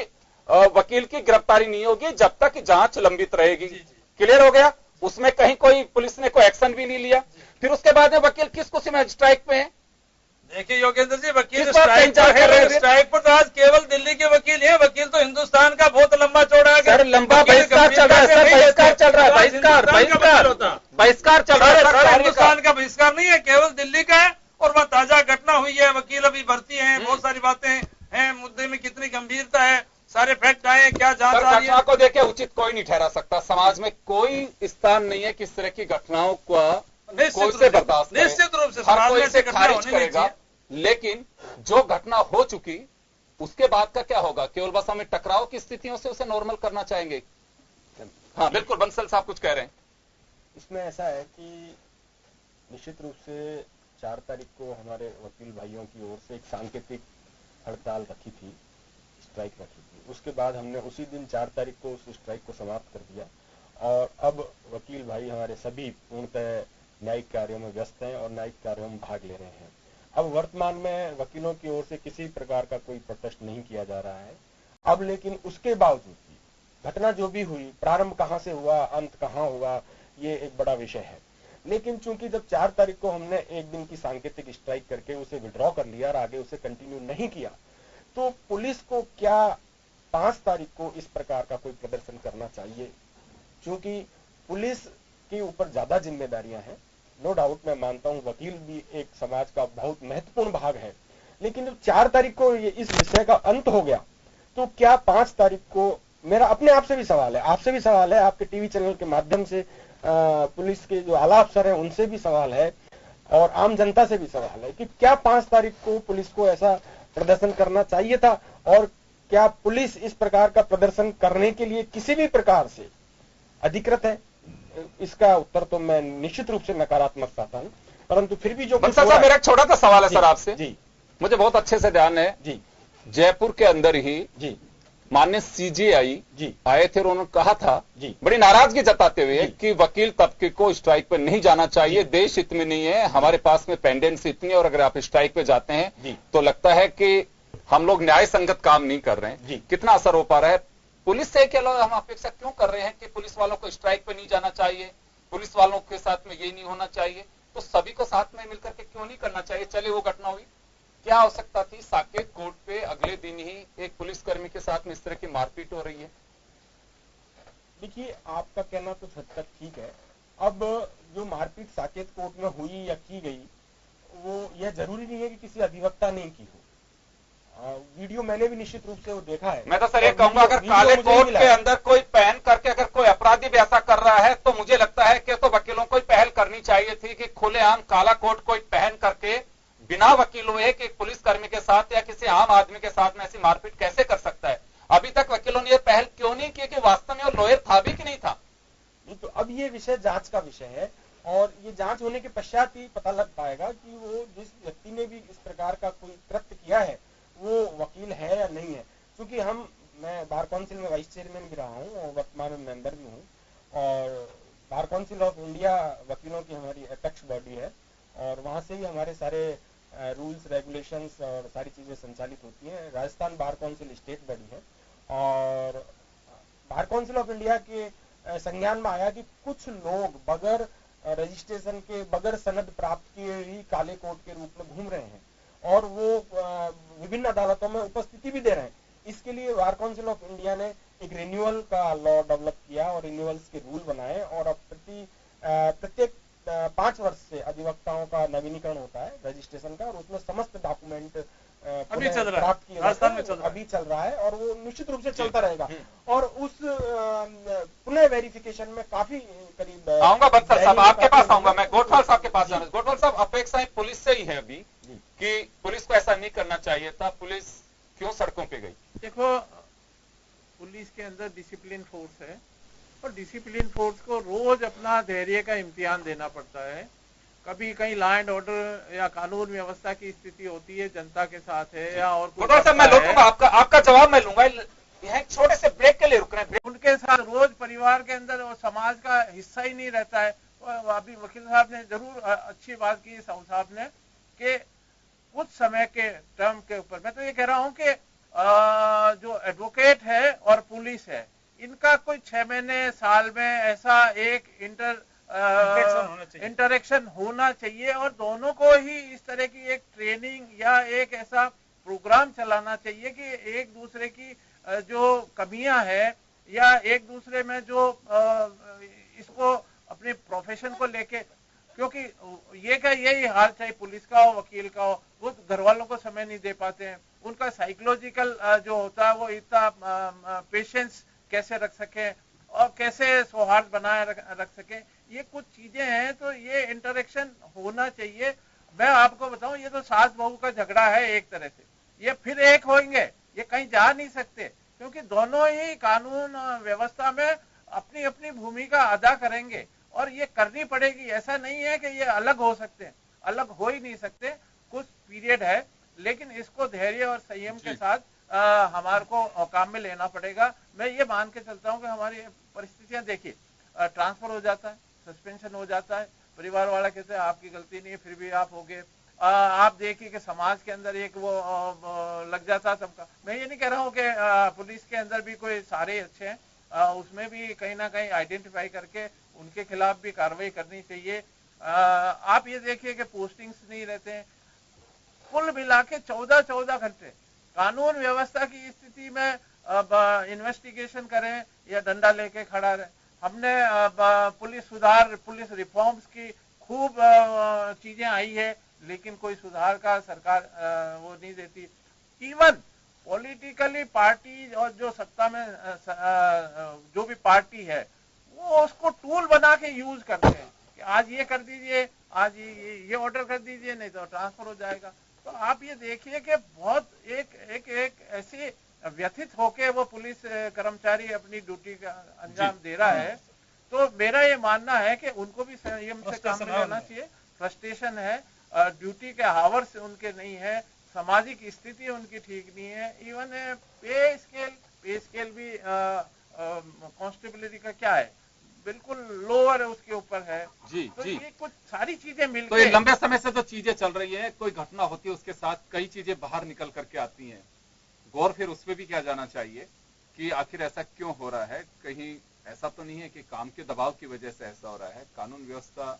वकील की गिरफ्तारी नहीं होगी जब तक जांच लंबित रहेगी। क्लियर हो गया? उसमें कहीं कोई पुलिस ने कोई एक्शन भी नहीं लिया। फिर उसके बाद में वकील किस खुशी में स्ट्राइक पे हैं? देखिए योगेंद्र जी, वकील स्ट्राइक पर तो आज केवल दिल्ली के वकील हैं। वकील तो हिंदुस्तान का बहुत लंबा चौड़ा है सर। लंबा बहिष्कार चल रहा है सर, बहिष्कार चल रहा है, बहिष्कार चल रहा है। हिंदुस्तान का बहिष्कार नहीं है, केवल दिल्ली का है। और वह ताजा घटना हुई है, वकील अभी भर्ती हैं, बहुत सारी बातें हैं, मुद्दे में कितनी गंभीरता है, सारे फैक्ट आए, क्या जांच आ रही है। घटना को देखे उचित कोई नहीं ठहरा सकता। समाज में कोई स्थान नहीं है किस तरह की घटनाओं का कोई से बर्दाश्त करे। निश्चित रूप से हर कोई से खारिज करेगा। लेकिन जो घटना हो चुकी उसके बाद का क्या होगा? केवल बस हमें टकराव की स्थितियों से उसे नॉर्मल करना चाहेंगे। हाँ बिल्कुल, बंसल साहब कुछ कह रहे हैं। इसमें ऐसा है कि निश्चित रूप से 4 तारीख को हमारे वकील भाइयों की ओर से एक सांकेतिक हड़ताल रखी थी, स्ट्राइक रखी थी। उसके बाद हमने उसी दिन 4 तारीख को उस स्ट्राइक को समाप्त कर दिया और अब वकील भाई हमारे सभी पूर्णतः न्यायिक कार्यों में व्यस्त हैं और न्यायिक कार्यों में भाग ले रहे हैं। अब वर्तमान में वकीलों की ओर से किसी प्रकार का कोई प्रोटेस्ट नहीं किया जा रहा है। अब लेकिन उसके बावजूद भी घटना जो भी हुई, प्रारंभ कहां से हुआ, अंत कहां हुआ, ये एक बड़ा विषय है। लेकिन चूंकि जब 4 तारीख को हमने एक दिन की सांकेतिक स्ट्राइक करके उसे विड्रॉ कर लिया और आगे उसे कंटिन्यू नहीं किया, तो पुलिस को क्या 5 तारीख को इस प्रकार का कोई प्रदर्शन करना चाहिए? क्योंकि पुलिस के ऊपर ज्यादा जिम्मेदारियां हैं। नो डाउट, मैं मानता हूं वकील भी एक समाज का बहुत महत्वपूर्ण भाग है। लेकिन जब 4 तारीख को ये इस विषय का अंत हो गया, तो क्या 5 तारीख को, मेरा अपने आप से भी सवाल है, आपसे भी सवाल है, आपके टीवी चैनल के माध्यम से पुलिस के जो आला अफसर हैं उनसे भी सवाल है और आम जनता से भी सवाल है कि क्या 5 तारीख को पुलिस को ऐसा प्रदर्शन करना चाहिए था? और क्या पुलिस इस प्रकार का प्रदर्शन करने के लिए किसी भी प्रकार से अधिकृत है? इसका उत्तर तो मैं निश्चित रूप से नकारात्मक पाता हूं, परंतु फिर भी जो मेरा एक छोटा सा सवाल है सर आपसे। जी, मुझे बहुत अच्छे से ध्यान है जी, जयपुर के अंदर ही जी माननीय सीजेआई जी आए थे और उन्होंने कहा था जी बड़ी नाराजगी जताते हुए कि वकील तबके को स्ट्राइक पर नहीं जाना चाहिए, देश हित में नहीं है, हमारे पास में पेंडेंसी इतनी है और अगर आप स्ट्राइक पे जाते हैं तो लगता है कि हम लोग न्याय संगत काम नहीं कर रहे हैं। कितना असर हो पा रहा है? पुलिस से के अलावा हम अपेक्षा क्यों कर रहे हैं कि पुलिस वालों को स्ट्राइक पे नहीं जाना चाहिए, पुलिस वालों के साथ में ये नहीं होना चाहिए, तो सभी को साथ में मिलकर के क्यों नहीं करना चाहिए? चलिए वो घटना हुई, क्या आवश्यकता थी साकेत कोर्ट पे अगले दिन ही एक पुलिसकर्मी के साथ में इस तरह की मारपीट हो रही है? देखिए, आपका कहना कुछ हद तक ठीक है। अब जो मारपीट साकेत कोर्ट में हुई या की गई, वो यह जरूरी नहीं है कि किसी अधिवक्ता ने की हो। वीडियो मैंने भी निश्चित रूप से वो देखा है। मैं तो सर ये कहूंगा, अगर काले कोट के अंदर कोई पहन करके अगर कोई अपराधी भी ऐसा कर रहा है तो मुझे लगता है कि तो वकीलों को पहल करनी चाहिए थी कि खुलेआम काला कोट कोई पहन करके बिना वकील हुए कि पुलिसकर्मी के साथ या किसी आम आदमी के साथ में ऐसी मारपीट कैसे कर सकता है? अभी तक वकीलों ने यह पहल क्यों नहीं की कि वास्तव में वो लॉयर था भी कि नहीं था? तो अब ये विषय जांच का विषय है और ये जांच होने के पश्चात ही पता लग पाएगा कि वो जिस व्यक्ति ने भी इस प्रकार का कोई कृत्य किया है वो वकील है या नहीं है। क्योंकि मैं बार काउंसिल में वाइस चेयरमैन भी रहा हूँ और वर्तमान में मेंबर भी हूँ, और बार काउंसिल ऑफ इंडिया वकीलों की हमारी अपेक्स बॉडी है, और वहाँ से ही हमारे सारे रूल्स रेगुलेशंस और सारी चीज़ें संचालित होती हैं। Rajasthan bar council state body है, और बार काउंसिल ऑफ इंडिया के संज्ञान में आया कि कुछ लोग बगैर रजिस्ट्रेशन के, बगैर सनद प्राप्त किए ही काले कोट के रूप में घूम रहे हैं, और वो विभिन्न अदालतों में उपस्थिति भी दे रहे हैं। इसके लिए बार काउंसिल ऑफ इंडिया ने एक रिन्यूअल का लॉ डेवलप किया और रिन्यूअल्स के रूल बनाए, और अब प्रत्येक 5 वर्ष से अधिवक्ताओं का नवीनीकरण होता है रजिस्ट्रेशन का, और उसमें समस्त डॉक्यूमेंट अभी चल रहा है, प्राप्त किए राजस्थान में अभी चल रहा है, और वो निश्चित रूप से चलता रहेगा। और उस पुनः वेरिफिकेशन में काफी करीब आऊंगा बत्सर साहब, आपके पास आऊंगा मैं, गोठवाल साहब के पास जाना। गोठवाल साहब, अपेक्षाएं पुलिस से ही है अभी कि पुलिस को ऐसा नहीं करना चाहिए था, पुलिस क्यों सड़कों पे गई? देखो, पुलिस के अंदर डिसिप्लिन फोर्स है, और डिसिप्लिन फोर्स को रोज अपना धैर्य का इम्तिहान देना पड़ता है। कभी कहीं लॉ एंड ऑर्डर या कानून व्यवस्था की स्थिति होती है, जनता के साथ है या और कुछ साहब, मैं लौटूंगा, आपका जवाब मैं लूंगा। यहाँ एक छोटे से ब्रेक के लिए रुक रहे हैं। उनके साथ रोज परिवार के अंदर और समाज का हिस्सा ही नहीं रहता है। अभी वकील साहब ने जरूर अच्छी बात की, साहू साहब ने, कि कुछ समय के टर्म के ऊपर मैं तो ये कह रहा हूं कि जो एडवोकेट है और पुलिस है, इनका कोई 6 महीने साल में ऐसा एक इंटरेक्शन होना चाहिए, और दोनों को ही इस तरह की एक ट्रेनिंग या एक ऐसा प्रोग्राम चलाना चाहिए कि एक दूसरे की जो कमियां है या एक दूसरे में जो इसको अपने प्रोफेशन को लेके, क्योंकि ये का यही हाल चाहे पुलिस का हो, वकील का हो, वो घर वालों को समय नहीं दे पाते हैं। उनका साइकोलॉजिकल जो होता है वो इतना पेशेंस कैसे रख सके और कैसे सौहार्द बनाए रख सके, ये कुछ चीजें हैं। तो ये इंटरेक्शन होना चाहिए। मैं आपको बताऊं, ये तो सास बहू का झगड़ा है एक तरह से, ये फिर एक होंगे, ये कहीं जा नहीं सकते, क्योंकि दोनों ही कानून व्यवस्था में अपनी अपनी भूमिका अदा करेंगे और ये करनी पड़ेगी। ऐसा नहीं है कि ये अलग हो सकते हैं, अलग हो ही नहीं सकते, कुछ पीरियड है, लेकिन इसको धैर्य और संयम के साथ हमारे को काम में लेना पड़ेगा। मैं ये मान के चलता हूँ कि हमारी परिस्थितियां देखिए, ट्रांसफर हो जाता है, सस्पेंशन हो जाता है, परिवार वाला कहते हैं आपकी गलती नहीं है, फिर भी आप हो गए। आप देखिए कि समाज के अंदर एक वो लग जाता सबका। मैं ये नहीं कह रहा हूँ कि पुलिस के अंदर भी कोई सारे अच्छे हैं, उसमें भी कहीं ना कहीं आइडेंटिफाई करके उनके खिलाफ भी कार्रवाई करनी चाहिए। आप ये देखिए कि पोस्टिंग्स नहीं रहते हैं, कुल मिला के 14 घंटे कानून व्यवस्था की स्थिति में इन्वेस्टिगेशन करें या डंडा लेके खड़ा रहे। हमने पुलिस रिफॉर्म्स की खूब चीजें आई है, लेकिन कोई सुधार का सरकार वो नहीं देती। इवन पॉलिटिकली पार्टी और जो सत्ता में जो भी पार्टी है, वो उसको टूल बना के यूज करते हैं कि आज ये कर दीजिए, आज ये ऑर्डर कर दीजिए, नहीं तो ट्रांसफर हो जाएगा। तो आप ये देखिए कि बहुत एक ऐसे व्यथित होके वो पुलिस कर्मचारी अपनी ड्यूटी का अंजाम दे रहा है। तो मेरा ये मानना है कि उनको भी संयम से काम में लेना चाहिए। फ्रस्ट्रेशन है, ड्यूटी के आवर्स उनके नहीं है, सामाजिक स्थिति उनकी ठीक नहीं है, इवन पे स्केल भी कांस्टेबिलिटी का क्या है, बिल्कुल लोअर उसके ऊपर है। तो ये कुछ सारी चीजें मिलकर, तो ये लंबे समय से तो चीजें चल रही है, कोई घटना होती है उसके साथ कई चीजें बाहर निकल करके आती हैं। गौर फिर उस पर भी किया जाना चाहिए कि आखिर ऐसा क्यों हो रहा है। कहीं ऐसा तो नहीं है कि काम के दबाव की वजह से ऐसा हो रहा है। कानून व्यवस्था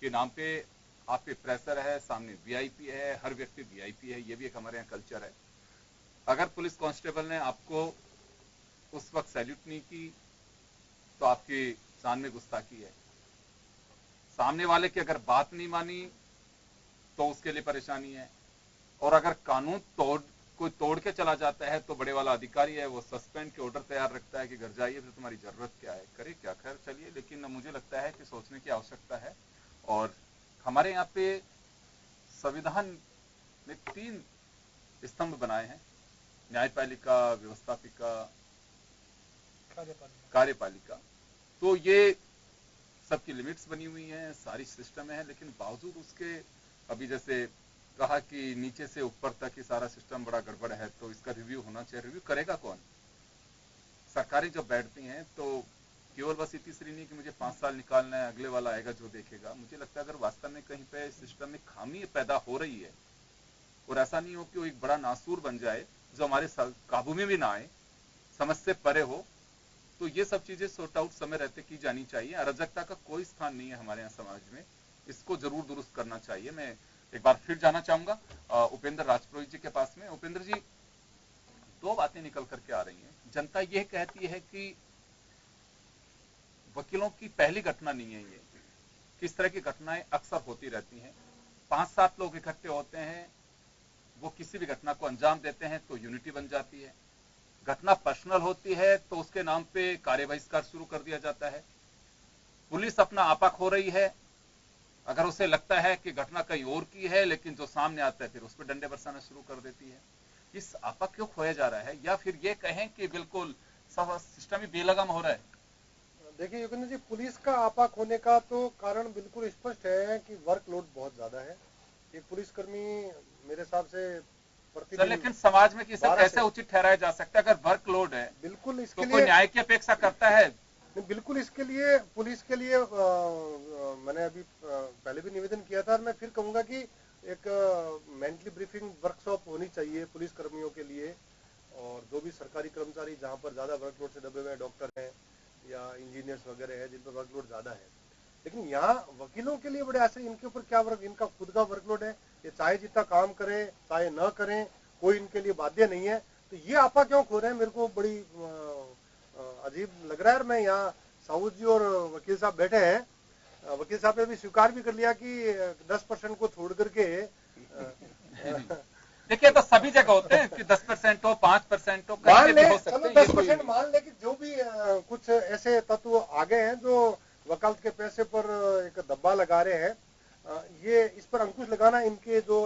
के नाम पे आप पे प्रेशर है, सामने वीआईपी है, हर व्यक्ति वीआईपी है, ये भी एक हमारे यहाँ कल्चर है। अगर पुलिस कांस्टेबल ने आपको उस वक्त सैल्यूट नहीं की तो आपकी जान में गुस्ताखी है। सामने वाले की अगर बात नहीं मानी तो उसके लिए परेशानी है। और अगर कानून कोई तोड़ के चला जाता है तो बड़े वाला अधिकारी है, वो सस्पेंड के ऑर्डर तैयार रखता है कि घर जाइए, फिर तुम्हारी जरूरत क्या है, करे क्या। खैर चलिए, लेकिन मुझे लगता है कि सोचने की आवश्यकता है। और हमारे यहाँ पे संविधान ने 3 स्तंभ बनाए हैं, न्यायपालिका, व्यवस्थापिका, कार्यपालिका। तो ये सबकी लिमिट्स बनी हुई हैं, सारी सिस्टम है, लेकिन बावजूद उसके अभी जैसे कहा कि नीचे से ऊपर तक ही सारा सिस्टम बड़ा गड़बड़ है, तो इसका रिव्यू होना चाहिए। रिव्यू करेगा कौन? सरकारें जब बैठती हैं तो केवल बस इतनी सी नहीं कि मुझे 5 साल निकालना है, अगले वाला आएगा जो देखेगा। मुझे लगता है अगर वास्तव में कहीं पे सिस्टम में खामी पैदा हो रही है और ऐसा नहीं हो कि वो एक बड़ा नासूर बन जाए जो हमारे काबू में भी ना आए, समझ से परे हो, तो ये सब चीजें सॉर्ट आउट समय रहते की जानी चाहिए। अराजकता का कोई स्थान नहीं है हमारे यहाँ समाज में, इसको जरूर दुरुस्त करना चाहिए। मैं एक बार फिर जाना चाहूंगा उपेंद्र राजपुरोहित जी के पास में। उपेंद्र जी, 2 बातें निकल करके आ रही हैं। जनता यह कहती है कि वकीलों की पहली घटना नहीं है ये, किस तरह की घटनाएं अक्सर होती रहती हैं। 5-7 लोग इकट्ठे होते हैं, वो किसी भी घटना को अंजाम देते हैं तो यूनिटी बन जाती है। घटना पर्सनल होती है तो उसके नाम पे कार्य बहिष्कार शुरू कर दिया जाता है। पुलिस अपना आपा खो रही है, अगर उसे लगता है कि घटना कहीं और की है, लेकिन जो सामने आता है फिर उस पर डंडे बरसाना शुरू कर देती है। इस आपा क्यों खोया जा रहा है? या फिर ये कहें कि बिल्कुल सब सिस्टम ही बेलगाम हो रहा है? देखिए योगेंद्र जी, पुलिस का आपा खोने का तो कारण बिल्कुल स्पष्ट है कि वर्कलोड बहुत ज्यादा है। एक पुलिसकर्मी मेरे हिसाब से सर, लेकिन समाज में किसे कैसे उचित ठहराया जा सकता है? अगर वर्कलोड है बिल्कुल इसके तो लिए कोई न्याय की अपेक्षा करता है? बिल्कुल इसके लिए पुलिस के लिए मैंने अभी पहले भी निवेदन किया था और मैं फिर कहूंगा कि एक मेंटली ब्रीफिंग वर्कशॉप होनी चाहिए पुलिस कर्मियों के लिए। और जो भी सरकारी कर्मचारी जहां पर ज्यादा वर्कलोड से दबे हुए डॉक्टर हैं या इंजीनियर्स वगैरह है जिन पर वर्कलोड ज्यादा है, लेकिन यहाँ वकीलों के लिए बड़े ऐसे इनके ऊपर क्या वर्क, इनका खुद का वर्कलोड है, ये चाहे जितना काम करें चाहे न करें, कोई इनके लिए बाध्य नहीं है। तो ये आपा क्यों खो रहे हैं, मेरे को बड़ी अजीब लग रहा है। मैं यहाँ साउद जी और वकील साहब बैठे हैं, वकील साहब ने भी स्वीकार भी कर लिया कि 10% को छोड़ करके देखिए, तो सभी जगह होते हैं कि 10% हो, 5% हो, मान ले, हो सकते चलो हैं। 10% मान ले कि जो भी कुछ ऐसे तत्व आ गए हैं जो वकालत के पैसे पर एक दब्बा लगा रहे हैं, ये इस पर अंकुश लगाना इनके जो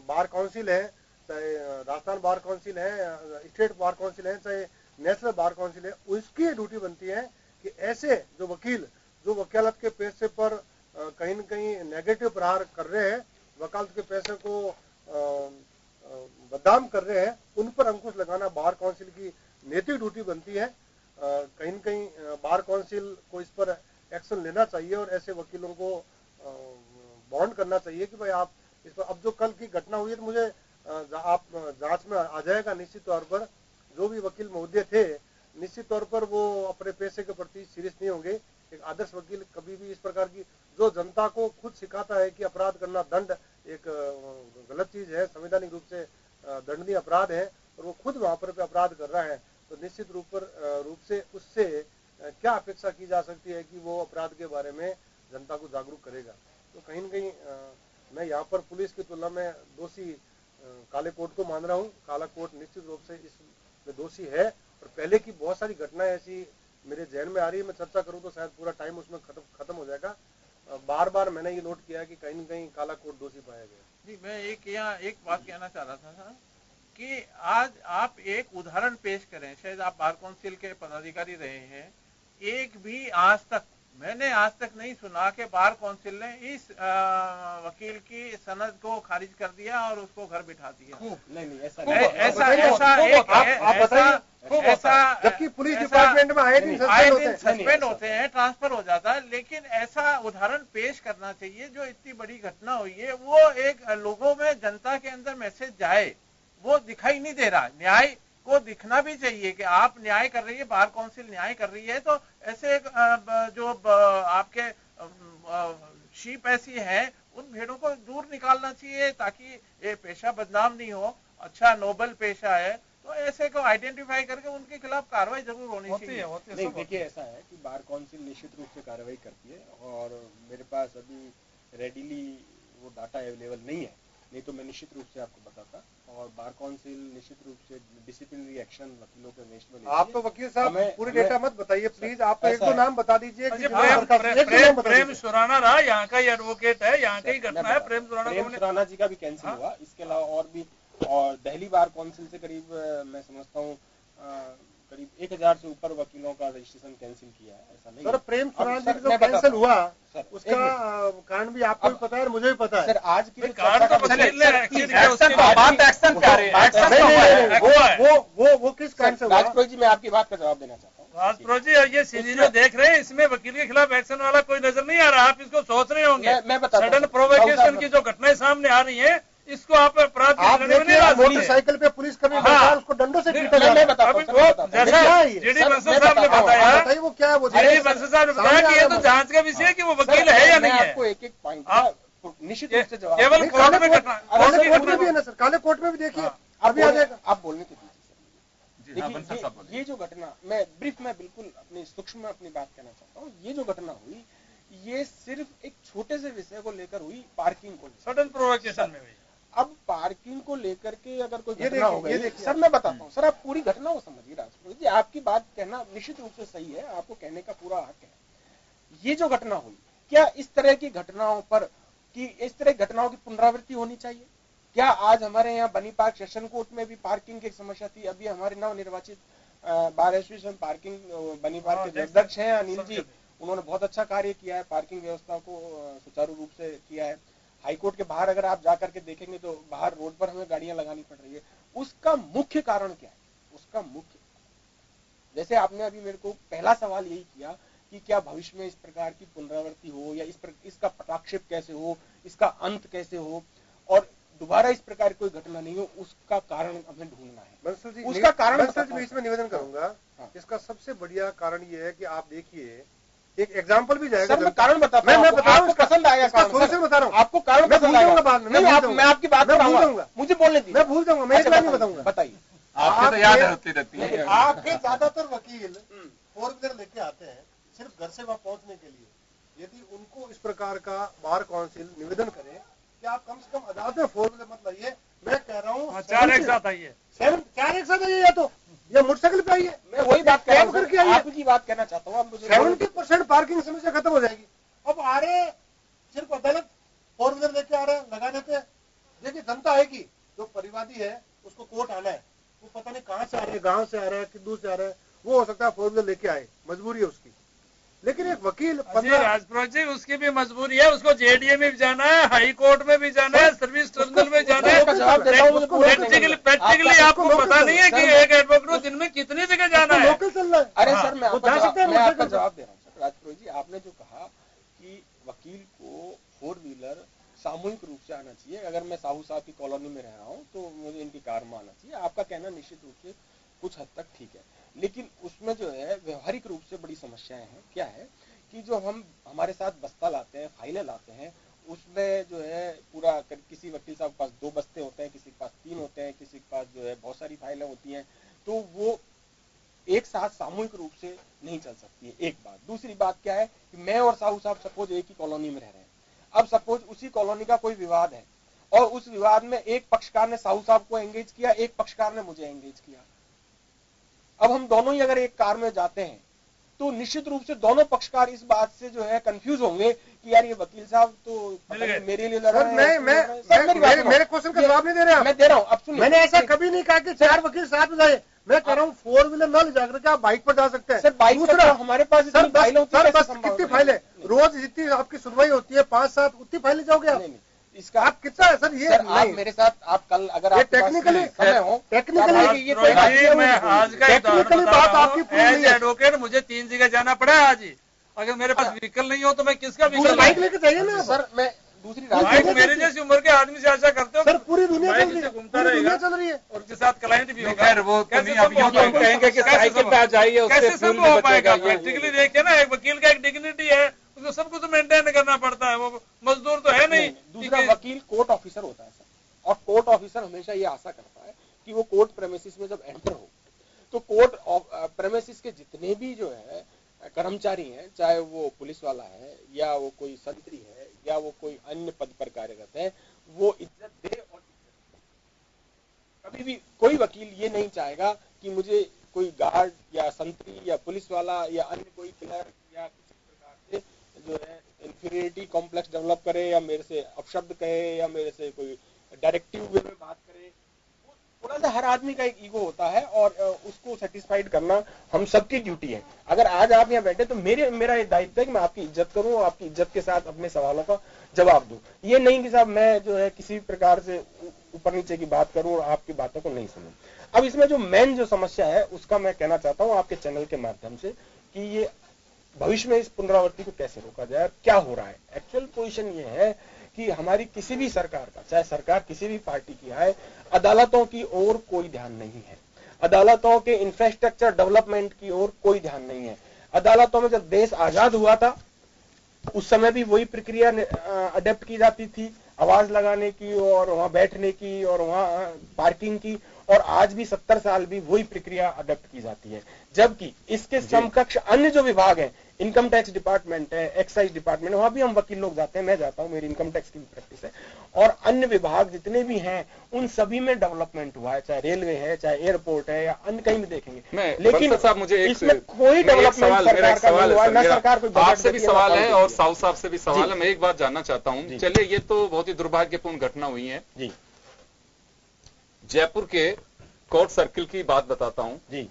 बार काउंसिल है, चाहे राजस्थान बार काउंसिल है, स्टेट बार काउंसिल है, चाहे नेशनल बार काउंसिल है, उसकी ड्यूटी बनती है कि ऐसे जो वकील जो वकालत के पैसे पर कहीं न कहीं नेगेटिव प्रहार कर रहे हैं, वकालत के पैसे को बदनाम कर रहे हैं, उन पर अंकुश लगाना बार काउंसिल की नैतिक ड्यूटी बनती है। कहीं न कहीं बार काउंसिल को इस पर एक्शन लेना चाहिए और ऐसे वकीलों को बॉन्ड करना चाहिए कि भाई आप इस पर, अब जो कल की घटना हुई है तो मुझे आप जांच में आ जाएगा निश्चित तौर पर। जो भी वकील महोदय थे निश्चित तौर पर वो अपने पैसे के प्रति सीरियस नहीं होंगे। एक आदर्श वकील कभी भी इस प्रकार की, जो जनता को खुद सिखाता है कि अपराध करना दंड एक गलत चीज है, संवैधानिक रूप से दंडनीय अपराध है, और वो खुद वहां पर अपराध कर रहा है, तो निश्चित रूप से उससे क्या अपेक्षा की जा सकती है कि वो अपराध के बारे में जनता को जागरूक करेगा। तो कहीं न कहीं मैं यहाँ पर पुलिस की तुलना में दोषी काले कोट को मान रहा हूँ। काला कोट निश्चित रूप से इसमें दोषी है और पहले की बहुत सारी घटनाएं ऐसी मेरे जहन में आ रही है। मैं चर्चा करूं तो शायद पूरा टाइम उसमें खत्म हो जाएगा। बार बार मैंने ये नोट किया है कि कहीं न कहीं काला कोट दोषी पाया गया। जी, मैं एक बात कहना चाह रहा था कि आज आप एक उदाहरण पेश करें, शायद आप बार काउंसिल के पदाधिकारी रहे हैं, एक भी मैंने आज तक नहीं सुना कि बार काउंसिल ने इस वकील की सनद को खारिज कर दिया और उसको घर बिठा दिया। नहीं ऐसा जबकि पुलिस डिपार्टमेंट में आए दिन सस्पेंड होते हैं, ट्रांसफर हो जाता है, लेकिन ऐसा उदाहरण पेश करना चाहिए जो इतनी बड़ी घटना हुई है, वो एक लोगों में, जनता के अंदर मैसेज जाए, वो दिखाई नहीं दे रहा। न्याय को दिखना भी चाहिए कि आप न्याय कर रही है, बार काउंसिल न्याय कर रही है, तो ऐसे जो आपके शीप ऐसी है उन भेड़ों को दूर निकालना चाहिए ताकि ये पेशा बदनाम नहीं हो। अच्छा नोबल पेशा है तो ऐसे को आइडेंटिफाई करके उनके खिलाफ कार्रवाई जरूर होनी चाहिए। नहीं, देखिए ऐसा है कि बार काउंसिल निश्चित रूप से कार्रवाई करती है और मेरे पास अभी रेडीली वो डाटा अवेलेबल नहीं है, नहीं तो मैं निश्चित रूप से आपको बताता। और बार काउंसिल निश्चित रूप से डिसिप्लिनरी एक्शन वकीलों के अगेंस्ट में लेती है। आप तो वकील साहब पूरी डेटा मत बताइए प्लीज, आप एक दो नाम बता दीजिए। प्रेम सुराना रहा, यहाँ का ही एडवोकेट है, यहाँ का ही घटना है। प्रेम सुराना जी का भी कैंसिल हुआ, इसके अलावा और भी, और दिल्ली बार काउंसिल से करीब मैं समझता हूँ करीब 1000 से ऊपर वकीलों का रजिस्ट्रेशन कैंसिल किया है। ऐसा नहीं सर, प्रेम सुराना जी का कैंसिल हुआ उसका कारण भी आपको भी पता है और मुझे भी पता है सर। आज की कारण तो वकील ने बात एक्शन क्या रही है? वो किस कारण से हुआ? राजपुरोहित जी, मैं आपकी बात का जवाब देना चाहता हूँ। राजपुरोहित जी, ये सीरीज देख रहे हैं, इसमें वकील के खिलाफ एक्शन वाला कोई नजर नहीं आ रहा। आप इसको सोच रहे होंगे। मैं बताता हूं। सडन प्रोवोकेशन की जो घटनाएं सामने आ रही है, इसको आप अपराध की श्रेणी में नहीं ला सकते। मोटरसाइकिल पे पुलिस कर्मी बैठा है, उसको डंडों से पीटा जा रहा है। मैं बताता हूं। जैसा जीडी बंसल साहब ने बताया, बताइए वो क्या है? वो जीडी बंसल साहब ने बताया कि ये तो जांच का विषय है कि वो वकील है या नहीं है। आपको एक एक पॉइंट निश्चित रूप से जवाब केवल कोर्ट में घटना, कोर्ट में भी है ना सर, काले कोर्ट में भी देखिए अभी आ जाएगा। आप बोलने के देखिए, ये जो घटना, मैं ब्रीफ में बिल्कुल अपनी सूक्ष्म में अपनी बात कहना चाहता हूँ। ये जो घटना हुई, ये सिर्फ एक छोटे से विषय को लेकर हुई, पार्किंग को लेकर। सडन प्रोवोकेशन में हुई। अब पार्किंग को लेकर के अगर कोई घटना हो गई, सर मैं बताता हूँ। सर आप पूरी घटना को समझिए राजपुरोहित जी, आपकी बात कहना निश्चित रूप से सही है, आपको कहने का पूरा हक है। ये जो घटना हुई, क्या इस तरह की घटनाओं पर कि इस तरह की घटनाओं की पुनरावृत्ति होनी चाहिए? क्या आज हमारे यहाँ बनी पार्क सेशन कोर्ट में भी पार्किंग की एक समस्या थी? अभी हमारे नव निर्वाचित बार एसोसिएशन पार्किंग बनी पार्क के अध्यक्ष हैं अनिल जी, उन्होंने बहुत अच्छा कार्य किया है, पार्किंग व्यवस्था को सुचारू रूप से किया है। हाईकोर्ट के बाहर अगर आप जाकर के देखेंगे तो बाहर रोड पर हमें गाड़ियां लगानी पड़ रही है। उसका मुख्य कारण क्या है? उसका मुख्य, जैसे आपने अभी मेरे को पहला सवाल यही किया कि क्या भविष्य में इस प्रकार की पुनरावृत्ति हो, या इसका पटाक्षेप कैसे हो, इसका अंत कैसे हो, और दोबारा इस प्रकार की कोई घटना नहीं हो, उसका कारण हमें ढूंढना है। बंसल जी, उसका कारण मैं इसमें निवेदन करूंगा। इसका सबसे बढ़िया कारण ये है कि आप देखिए, एक एग्जाम्पल भी जाएगा। सर मैं कारण बताता हूं, मैं बता रहा हूं, आपको पसंद आएगा कारण, थोड़ी से बता रहा हूं आपको कारण मैं पसंद भूल आएगा। जाऊंगा बाद में, मैं आपकी बात मैं भूल जाऊंगा, मुझे बोलने दीजिए। मैं भूल जाऊंगा, मैं एक लाइन नहीं बताऊंगा। बताइए। आपके तो याद होती रहती है। आपके ज्यादातर वकील 4 व्हीलर लेके आते हैं सिर्फ घर से वहां पहुंचने के लिए। यदि उनको इस प्रकार का बार काउंसिल निवेदन करे कि आप कम से कम अदालत में 4 व्हीलर मत लाइए, मैं कह रहा हूँ 4 एक साथ आइए, 4 एक साथ आइए, या मोटरसाइकिल पे आइए। मैं वही बात कह रहा हूं, करके आइए। आपकी बात कहना चाहता हूँ। 70% पार्किंग समस्या खत्म हो जाएगी। अब आ रहे सिर्फ अदालत 4 व्हीलर लेके आ रहे हैं, लगा देते हैं। देखिए जनता आएगी, जो परिवादी है उसको कोर्ट आना है, वो पता नहीं कहाँ से आ रहे हैं, गांव से आ रहा है कि दूर से आ रहा है, वो हो सकता है 4 व्हीलर लेके आए, मजबूरी है उसकी। लेकिन एक वकील राजपुरोहित जी, उसकी भी मजबूरी है, उसको जेडीए में भी जाना है, हाई कोर्ट में भी जाना है, सर्विस ट्रिब्यूनल में जाना है। प्रैक्टिकली आपको पता नहीं है कि एक एडवोकेट को दिन में कितनी जगह जाना है। लोकल चल रहा है। अरे सर मैं आपका जवाब दे रहा हूँ सर। राजपुरोहित जी, आपने जो कहा कि वकील को 4 व्हीलर सामूहिक रूप से आना चाहिए। अगर मैं साहू साहब की कॉलोनी में रह रहा हूँ तो मुझे इनकी कार में आना चाहिए। आपका कहना निश्चित रूप से कुछ हद तक ठीक है, लेकिन उसमें जो है व्यवहारिक रूप से बड़ी समस्याएं हैं। क्या है कि जो हम हमारे साथ बस्ता लाते हैं, फाइलें लाते हैं, उसमें जो है पूरा किसी वकील साहब के पास 2 बस्ते होते हैं, किसी के पास 3 होते हैं, किसी के पास जो है बहुत सारी फाइलें होती हैं, तो वो एक साथ सामूहिक रूप से नहीं चल सकती है। एक बात। दूसरी बात क्या है कि मैं और साहू साहब सपोज एक ही कॉलोनी में रह रहे हैं। अब सपोज उसी कॉलोनी का कोई विवाद है और उस विवाद में एक पक्षकार ने साहू साहब को एंगेज किया, एक पक्षकार ने मुझे एंगेज किया। अब हम दोनों ही अगर एक कार में जाते हैं तो निश्चित रूप से दोनों पक्षकार इस बात से जो है कंफ्यूज होंगे कि यार ये वकील साहब तो मेरे लिए लड़ रहे हैं। मेरे क्वेश्चन का जवाब नहीं दे रहे हैं। मैं दे रहा हूँ। अब सुनिए, मैंने ऐसा कभी नहीं कहा कि 4 वकील साथ में जाए। मैं कह रहा हूँ 4 व्हीलर न ले जाकर के आप बाइक पर जा सकते हैं। सर बाइक पर हमारे पास फाइलें होती है, कितनी फाइलें रोज जितनी आपकी सुनवाई होती है 5-7 उतनी फाइलें जाओगे आप। इसका आप कितना है सर? ये आप मेरे साथ आप कल अगर आप टेक्निकली मैं आज का एज एडवोकेट मुझे 3 जगह जाना पड़ा है आज ही। अगर मेरे पास व्हीकल नहीं हो तो मैं किसका व्हीकल बाइक लेके जाइए ना सर। मैं दूसरी बाइक मेरे जैसी उम्र के आदमी से आशा करते हो सर, पूरी दुनिया चल रही है, घूमता रहेगा, चल रही है और उसके साथ क्लाइंट भी होगा। खैर वो तो नहीं, अभी हम कहेंगे कि साइकिल पे आ जाइए, कैसे सब हो पाएगा? प्रैक्टिकली देखिए ना, एक वकील का एक डिग्निटी है, उसको सब कुछ मेंटेन करना पड़ता है, वो मजदूर तो है नहीं। दूसरा वकील कोर्ट ऑफिसर होता है सर, और कोर्ट ऑफिसर हमेशा ये आशा करता है कि वो कोर्ट प्रेमिसेस में जब एंटर हो तो कोर्ट प्रेमिसेस के जितने भी जो है कर्मचारी हैं, चाहे वो पुलिस वाला है या वो कोई संतरी है या वो कोई अन्य पद पर कार्यरत है, वो इज्जत दे। और कभी भी कोई वकील ये नहीं चाहेगा कि मुझे कोई गार्ड या संतरी या पुलिस वाला या अन्य कोई क्लर्क या किसी प्रकार से जो है इंफीरियरिटी कॉम्प्लेक्स डेवलप करे या मेरे से अपशब्द कहे या मेरे से कोई डायरेक्टिव वे में बात करे। थोड़ा सा हर आदमी का एक ईगो होता है और उसको सेटिस्फाइड करना हम सबकी ड्यूटी है। अगर आज आप यहाँ बैठे तो मेरा ये दायित्व है कि मैं आपकी इज्जत करूं और आपकी इज्जत के साथ अपने सवालों का जवाब दूं। ये नहीं कि साहब मैं जो है किसी प्रकार से ऊपर नीचे की बात करूं और आपकी बातों को नहीं सुनूं। अब इसमें जो मेन जो समस्या है उसका मैं कहना चाहता हूं आपके चैनल के माध्यम से कि ये भविष्य में इस पुनरावृत्ति को कैसे रोका जाए, क्या हो रहा है। एक्चुअल पोजीशन ये है कि हमारी किसी भी सरकार का, चाहे सरकार किसी भी पार्टी की आए, अदालतों की ओर कोई ध्यान नहीं है, अदालतों के इंफ्रास्ट्रक्चर डेवलपमेंट की ओर कोई ध्यान नहीं है। अदालतों में जब देश आजाद हुआ था उस समय भी वही प्रक्रिया अडेप्ट की जाती थी, आवाज लगाने की और वहां बैठने की और वहां पार्किंग की, और आज भी 70 साल भी वही प्रक्रिया अडेप्ट की जाती है। जबकि इसके समकक्ष अन्य जो विभाग हैं, इनकम टैक्स डिपार्टमेंट है, एक्साइज डिपार्टमेंट, वहां भी हम वकील लोग जाते हैं, मैं जाता हूं, मेरी इनकम टैक्स की भी प्रैक्टिस है, और अन्य विभाग जितने भी हैं उन सभी में डेवलपमेंट हुआ है, चाहे रेलवे है, चाहे एयरपोर्ट है, या अन्य कहीं भी देखेंगे। लेकिन साहब मुझे इसमें कोई डेवलपमेंट सरकार का नहीं हुआ, न सरकार कोई आपसे भी सवाल है और साहू साहब से भी सवाल है। मैं एक बात जानना चाहता हूँ, चलिए ये तो बहुत ही दुर्भाग्यपूर्ण घटना हुई है जी। जयपुर के कोर्ट सर्किल की बात बताता हूं जी।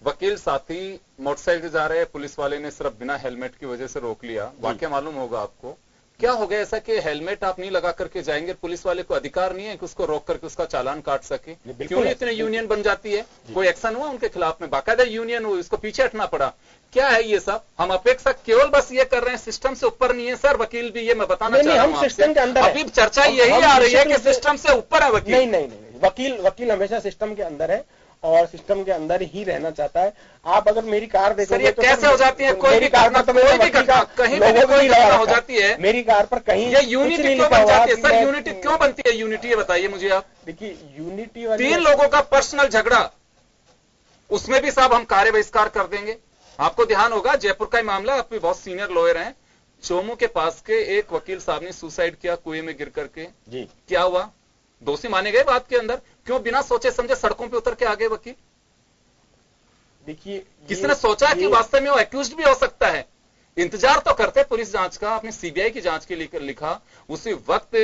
वकील साथी मोटरसाइकिल जा रहे, पुलिस वाले ने सिर्फ बिना हेलमेट की वजह से रोक लिया। वाकया मालूम होगा आपको, क्या हो गया ऐसा कि हेलमेट आप नहीं लगा करके जाएंगे, पुलिस वाले को अधिकार नहीं है कि उसको रोक करके उसका चालान काट सके? क्यों इतने यूनियन बन जाती है? कोई एक्शन हुआ उनके खिलाफ में? बाकायदा यूनियन हुई, इसको पीछे हटना पड़ा। क्या है ये सब? हम अपेक्षा केवल बस ये कर रहे हैं, सिस्टम से ऊपर नहीं है सर। वकील भी ये मैं बताना चाह रहा हूं आपसे, अभी चर्चा यही आ रही है कि सिस्टम से ऊपर है वकील। नहीं, वकील हमेशा सिस्टम के अंदर है और सिस्टम के अंदर ही रहना चाहता है। आप अगर मेरी कार देखोगे तो कैसे हो जाती है? कोई भी कार पर कोई भी घटना कहीं भी कोई घटना हो जाती है, मेरी कार पर कहीं ये यूनिटी क्यों बन जाती है सर? यूनिटी क्यों बनती है? यूनिटी ये बताइए मुझे आप। देखिए यूनिटी 3 लोगों का पर्सनल झगड़ा, उसमें भी साहब हम कार्य बहिष्कार कर देंगे। आपको ध्यान होगा जयपुर का ही मामला, आप भी बहुत सीनियर लॉयर हैं, चोमू के पास के एक वकील साहब ने सुसाइड किया कुएं में गिर करके जी। क्या हुआ? दोषी माने गए बात के अंदर। क्यों बिना सोचे समझे सड़कों पे उतर के आ गए वकील? देखिए किसने सोचा कि वास्तव में वो एक्यूज्ड भी हो सकता है? इंतजार तो करते पुलिस जांच का, आपने सीबीआई की जांच के लिए लिखा, उसी वक्त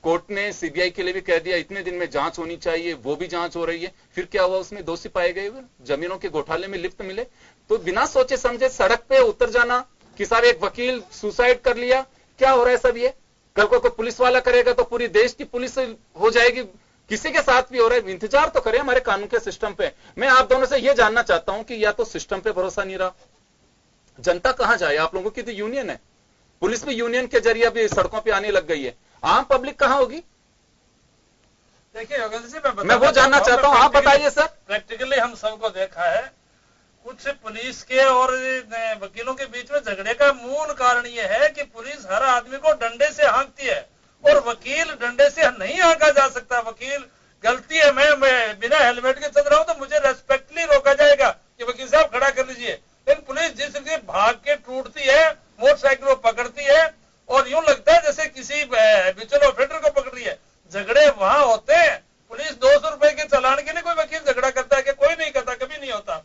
कोर्ट ने सीबीआई के लिए भी कह दिया इतने दिन में जांच होनी चाहिए, वो भी जांच हो रही है। फिर क्या हुआ? उसमें दोषी पाए गए, जमीनों के घोटाले में लिप्त मिले। तो बिना सोचे समझे सड़क पे उतर जाना कि साहब एक वकील सुसाइड कर लिया, क्या हो रहा है सब? ये कल को कोई पुलिस वाला करेगा तो पूरी देश की पुलिस हो जाएगी, किसी के साथ भी हो रहा है। इंतजार तो करें हमारे कानून के सिस्टम पे। मैं आप दोनों से यह जानना चाहता हूं कि या तो सिस्टम पे भरोसा नहीं रहा, जनता कहां जाए? आप लोगों की तो यूनियन है, पुलिस भी यूनियन के जरिए भी सड़कों पे आने लग गई है, आम पब्लिक कहां होगी? देखिए योगेंद्र जी, मैं वो जानना चाहता हूं, आप बताइए सर। प्रैक्टिकली हम सबको देखा है, कुछ पुलिस के और वकीलों के बीच में झगड़े का मूल कारण यह है कि पुलिस हर आदमी को डंडे से हाँकती है और वकील डंडे से नहीं हाँका जा सकता। वकील गलती है, मैं बिना हेलमेट के चल रहा हूं तो मुझे रेस्पेक्टली रोका जाएगा कि वकील साहब खड़ा कर लीजिए। लेकिन पुलिस जिसके भाग के टूटती है, मोटरसाइकिल को पकड़ती है और यूं लगता है जैसे किसी बिचुअल ऑफेंडर को पकड़ रही है। झगड़े वहां होते हैं, पुलिस 200 रुपए के चालान के लिए कोई वकील झगड़ा करता है कि? कोई नहीं करता, कभी नहीं होता।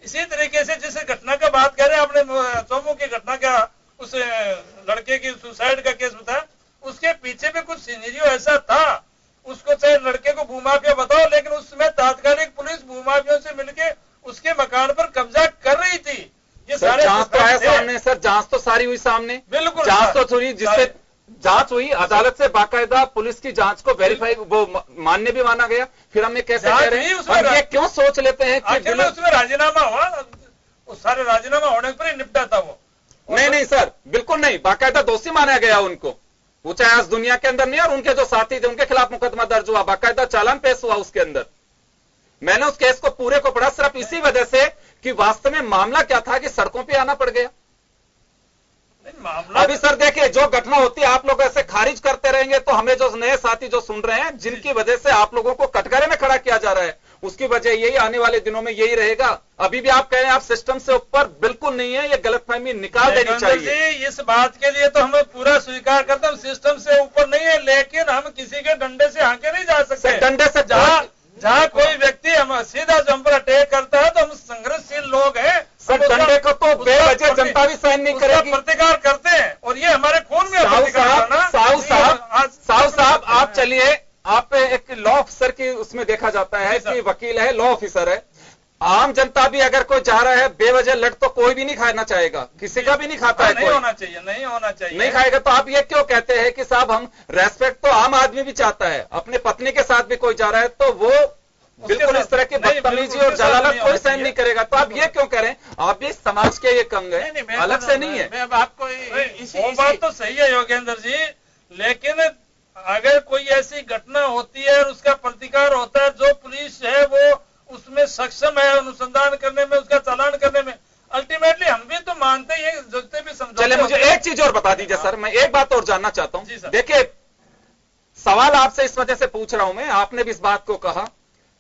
इसी तरीके से जिस घटना का बात कर रहे हैं आपने, चोमू की घटना का, उस लड़के की सुसाइड का केस बताया, उसके पीछे भी कुछ सिनेरियो ऐसा था। उसको चाहे लड़के को भूमाफिया बताओ, लेकिन उसमें तात्कालिक पुलिस भूमाफियों से मिलके उसके मकान पर कब्जा कर रही थी। ये सारे जांच तो है सामने सर, जांच तो सारी हुई सामने, बिल्कुल जांच तो हुई, जिससे जांच हुई, अदालत से बाकायदा पुलिस की जांच को वेरीफाई वो मान्य भी माना गया। फिर हम ये कैसे कह रहे हैं? और ये क्यों सोच लेते हैं कि उसमें राजीनामा हुआ, वो सारे राजीनामा होने पर ही निपटा था वो? नहीं सर, बिल्कुल नहीं, बाकायदा दोषी माना गया उनको। वो चाहे आज दुनिया के अंदर नहीं, और उनके जो साथी थे उनके खिलाफ मुकदमा दर्ज हुआ, बाकायदा चालान पेश हुआ उसके अंदर। मैंने उस केस को पूरे को पढ़ा सिर्फ इसी वजह से कि वास्तव में मामला क्या था कि सड़कों पे आना पड़ गया। अभी सर देखिए, जो घटना होती है आप लोग ऐसे खारिज करते रहेंगे तो हमें जो नए साथी जो सुन रहे हैं, जिनकी वजह से आप लोगों को कटघरे में खड़ा किया जा रहा है, उसकी वजह यही आने वाले दिनों में यही रहेगा। अभी भी आप कह रहे हैं आप सिस्टम से ऊपर, बिल्कुल नहीं है, ये गलतफहमी निकाल देनी चाहिए। इस बात के लिए तो हमें पूरा स्वीकार करते हैं, सिस्टम से ऊपर नहीं है, लेकिन हम किसी के डंडे से हाँके नहीं जा सकते। डंडे से जहाँ कोई व्यक्ति हम सीधा हम पर अटैक करता है तो हम संघर्षशील लोग हैं, सर डंडे को तो बेवजह जनता भी सहन नहीं करेगी, प्रतिकार करते हैं, और ये हमारे खून में साहू साहब आप चलिए, आप एक लॉ ऑफिसर की उसमें देखा जाता है कि वकील है, लॉ ऑफिसर है। आम जनता भी अगर कोई जा रहा है बेवजह लट तो कोई भी नहीं खाना चाहेगा, किसी का भी नहीं खाता है। नहीं होना चाहिए, नहीं होना चाहिए, नहीं खाएगा। तो आप ये क्यों कहते हैं कि साहब हम रेस्पेक्ट तो आम आदमी भी चाहता है, अपने पत्नी के साथ भी कोई जा रहा है तो वो बिल्कुल इस तरह की बदतमीजी और जलालत कोई सहन नहीं करेगा। तो आप ये क्यों करें? आप भी समाज के ये अंग है, अलग से नहीं है। मैं अब आपको वो बात तो सही है योगेंद्र जी, लेकिन अगर कोई ऐसी घटना होती है और उसका प्रतिकार होता है, जो पुलिस है वो उसमें सक्षम है अनुसंधान करने में, उसका चालान करने में, अल्टीमेटली हम भी तो मानते हैं जितने भी समझौते। चले मुझे एक चीज और बता दीजिए सर, मैं एक बात और जानना चाहता हूं। देखिए सवाल आपसे इस वजह से पूछ रहा हूं मैं, आपने भी इस बात को कहा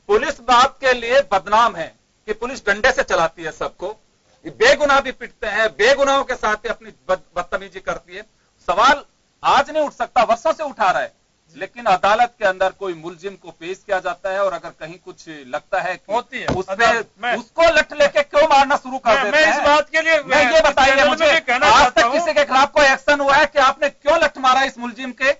पुलिस बात के लिए बदनाम है कि पुलिस डंडे से चलाती है सबको, बेगुनाह भी पिटते हैं, बेगुनाहों के साथ भी अपनी बदतमीजी करती है। सवाल आज नहीं उठ सकता, वर्षों से उठा रहा है, लेकिन अदालत के अंदर कोई मुलजिम को पेश किया जाता है और अगर कहीं कुछ लगता है कि होती है उसको लट लेके क्यों मारना शुरू कर देते हैं। मैं इस बात के लिए मैं ये बताइए मुझे, आज तक किसी के खिलाफ कोई एक्शन हुआ है कि आपने क्यों लट मारा इस मुलजिम के?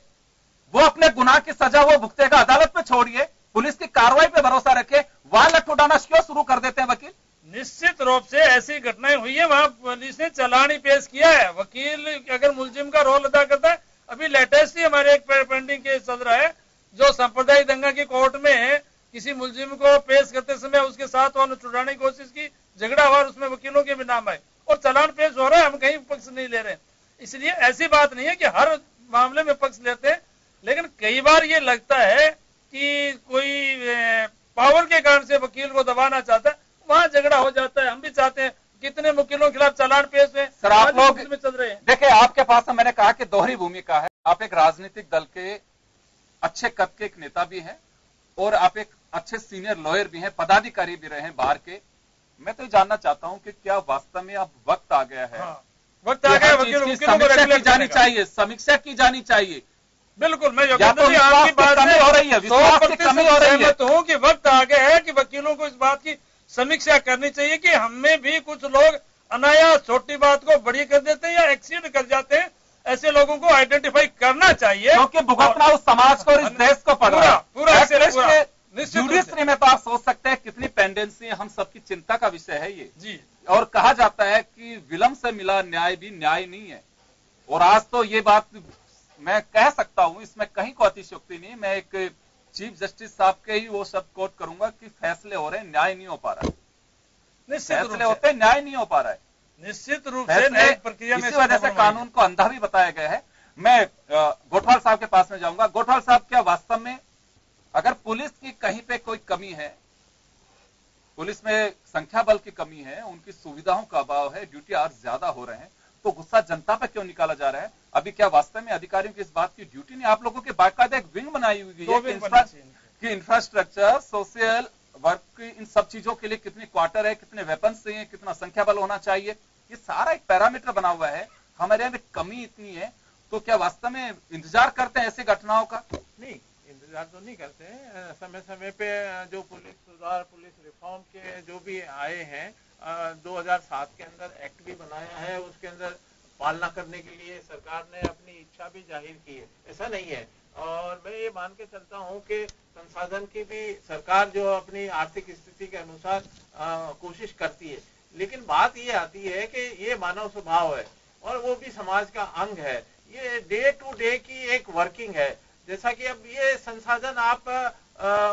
वो अपने गुनाह की सजा वो भुगतेगा, अदालत में छोड़िए, पुलिस की कार्रवाई पे भरोसा रखे, वहां लट उठाना क्यों शुरू कर देते हैं वकील? निश्चित रूप से ऐसी घटनाएं हुई है, वहां पुलिस ने चालान ही पेश किया है। वकील अगर मुलजिम का रोल अदा करता है, अभी लेटेस्ट ही हमारे एक पेंडिंग केस चल रहा है, जो सांप्रदायिक दंगा की कोर्ट में किसी मुलजिम को पेश करते समय उसके साथ वो छुड़ाने की कोशिश की, झगड़ा हुआ, उसमें वकीलों के भी नाम आए और चालान पेश हो रहा है, हम कहीं पक्ष नहीं ले रहे। इसलिए ऐसी बात नहीं है कि हर मामले में पक्ष लेते हैं, लेकिन कई बार ये लगता है कि कोई पावर के कारण से वकील को दबाना चाहता है, वहां झगड़ा हो जाता है। हम भी चाहते हैं, कितने वकीलों के खिलाफ चालान पेश हुए सर, आप लोग में चल रहे हैं। देखिए आपके पास मैंने कहा कि दोहरी भूमिका है, आप एक राजनीतिक दल के अच्छे कद के एक नेता भी हैं और आप एक अच्छे सीनियर लॉयर भी हैं, पदाधिकारी भी रहे हैं बाहर के। मैं तो जानना चाहता हूं कि क्या वास्तव में अब वक्त आ गया है, वक्त आ गया वकीलों को रेगुलेट जानी चाहिए, समीक्षा की जानी चाहिए। बिल्कुल, मैं आपकी बात से हो रही है, विश्वास की कमी हो रही है। तो कि वक्त आ गया है कि वकीलों को इस बात की समीक्षा करनी चाहिए कि हमें भी कुछ लोग अनायास छोटी बात को बड़ी कर देते हैं या एक्सीड कर जाते हैं, ऐसे लोगों को आइडेंटिफाई करना चाहिए, क्योंकि भुगतना उस समाज को और इस देश को पड़ रहा है पूरा। जुडिशरी में तो आप सोच सकते हैं कितनी पेंडेंसी, हम सबकी चिंता का विषय है ये जी। और कहा जाता है कि विलंब से मिला न्याय भी न्याय नहीं है, और आज तो ये बात मैं कह सकता हूं, इसमें कहीं को अतिशयोक्ति नहीं। मैं एक चीफ जस्टिस साहब के ही वो शब्द कोट करूंगा कि फैसले हो रहे हैं, न्याय नहीं हो पा रहा है। फैसले होते हैं, न्याय नहीं हो पा रहा है। निश्चित रूप से न्यायिक प्रक्रिया में इसी वजह से कानून को अंधा भी बताया गया है। मैं गोठवाल साहब के पास में जाऊंगा। गोठवाल साहब, क्या वास्तव में अगर पुलिस की कहीं पे कोई कमी है, पुलिस में संख्या बल की कमी है, उनकी सुविधाओं का अभाव है, ड्यूटी आवर्स ज्यादा हो रहे हैं, तो गुस्सा जनता पे क्यों निकाला जा रहा है? अभी क्या वास्तव में अधिकारियों की इस बात की ड्यूटी नहीं? आप लोगों के बाकायदा एक विंग बनाई हुई है कि इंफ्रास्ट्रक्चर, सोशल वर्क, इन सब चीजों के लिए कितनी क्वार्टर है, कितने वेपन्स चाहिए, कितना संख्या बल होना चाहिए, ये सारा एक पैरामीटर बना हुआ है। हमारे यहाँ कमी इतनी है, तो क्या वास्तव में इंतजार करते हैं ऐसी घटनाओं का? नहीं, इंतजार तो नहीं करते हैं। समय समय पे जो पुलिस सुधार, पुलिस रिफॉर्म के जो भी आए हैं, 2007 के अंदर एक्ट भी बनाया है, उसके अंदर पालना करने के लिए सरकार ने अपनी इच्छा भी जाहिर की है, ऐसा नहीं है। और मैं ये मान के चलता हूँ कि संसाधन की भी सरकार जो अपनी आर्थिक स्थिति के अनुसार कोशिश करती है, लेकिन बात ये आती है कि ये मानव स्वभाव है और वो भी समाज का अंग है, ये डे टू डे की एक वर्किंग है। जैसा कि अब ये संसाधन आप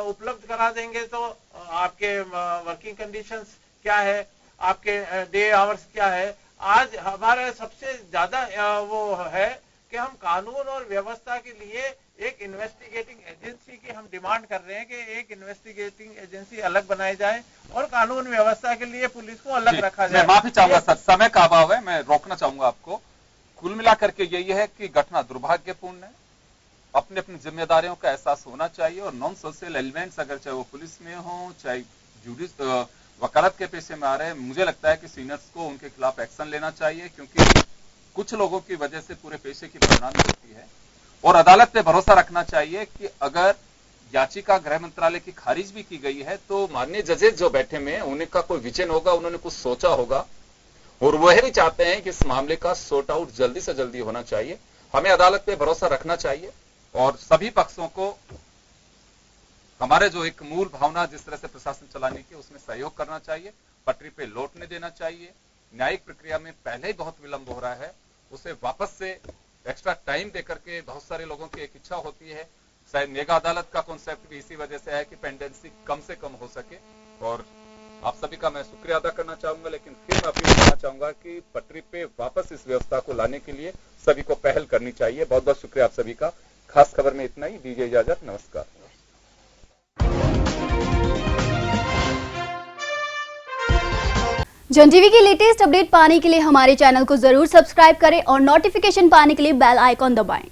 उपलब्ध करा देंगे तो आपके वर्किंग कंडीशंस क्या है, आपके डे आवर्स क्या है। आज हमारा सबसे ज्यादा वो है कि हम कानून और व्यवस्था के लिए एक इन्वेस्टिगेटिंग एजेंसी की हम डिमांड कर रहे हैं कि एक इन्वेस्टिगेटिंग एजेंसी अलग बनाई जाए और कानून व्यवस्था के लिए पुलिस को अलग रखा जाए। मैं माफी चाहूंगा सर, समय का अभाव है, मैं रोकना चाहूंगा आपको। कुल मिलाकर के यही है कि घटना दुर्भाग्यपूर्ण है, अपनी अपनी जिम्मेदारियों का एहसास होना चाहिए और नॉन सोशल एलिमेंट्स, अगर चाहे वो पुलिस में हो, चाहे जुडिस वकालत के पेशे में आ रहे हैं, मुझे लगता है कि सीनियर्स को उनके खिलाफ एक्शन लेना चाहिए, क्योंकि कुछ लोगों की वजह से पूरे पेशे की बदनामी होती है। और अदालत पे भरोसा रखना चाहिए कि अगर याचिका गृह मंत्रालय की खारिज भी की गई है तो माननीय जजेस जो बैठे में उनका कोई विजन होगा, उन्होंने कुछ सोचा होगा और वह भी चाहते हैं कि इस मामले का सॉर्ट आउट जल्दी से जल्दी होना चाहिए। हमें अदालत पे भरोसा रखना चाहिए और सभी पक्षों को हमारे जो एक मूल भावना जिस तरह से प्रशासन चलाने की, उसमें सहयोग करना चाहिए, पटरी पे लौटने देना चाहिए। न्यायिक प्रक्रिया में पहले ही बहुत विलंब हो रहा है, उसे वापस से एक्स्ट्रा टाइम देकर के, बहुत सारे लोगों की एक इच्छा होती है, शायद मेगा अदालत का कॉन्सेप्ट भी इसी वजह से है कि पेंडेंसी कम से कम हो सके। और आप सभी का मैं शुक्रिया अदा करना चाहूंगा, लेकिन फिर मैं अपील करना चाहूंगा कि पटरी पे वापस इस व्यवस्था को लाने के लिए सभी को पहल करनी चाहिए। बहुत बहुत शुक्रिया आप सभी का। खास खबर में इतना ही, दीजिए इजाजत, नमस्कार। जन टीवी की लेटेस्ट अपडेट पाने के लिए हमारे चैनल को जरूर सब्सक्राइब करें और नोटिफिकेशन पाने के लिए बेल आइकॉन दबाएं।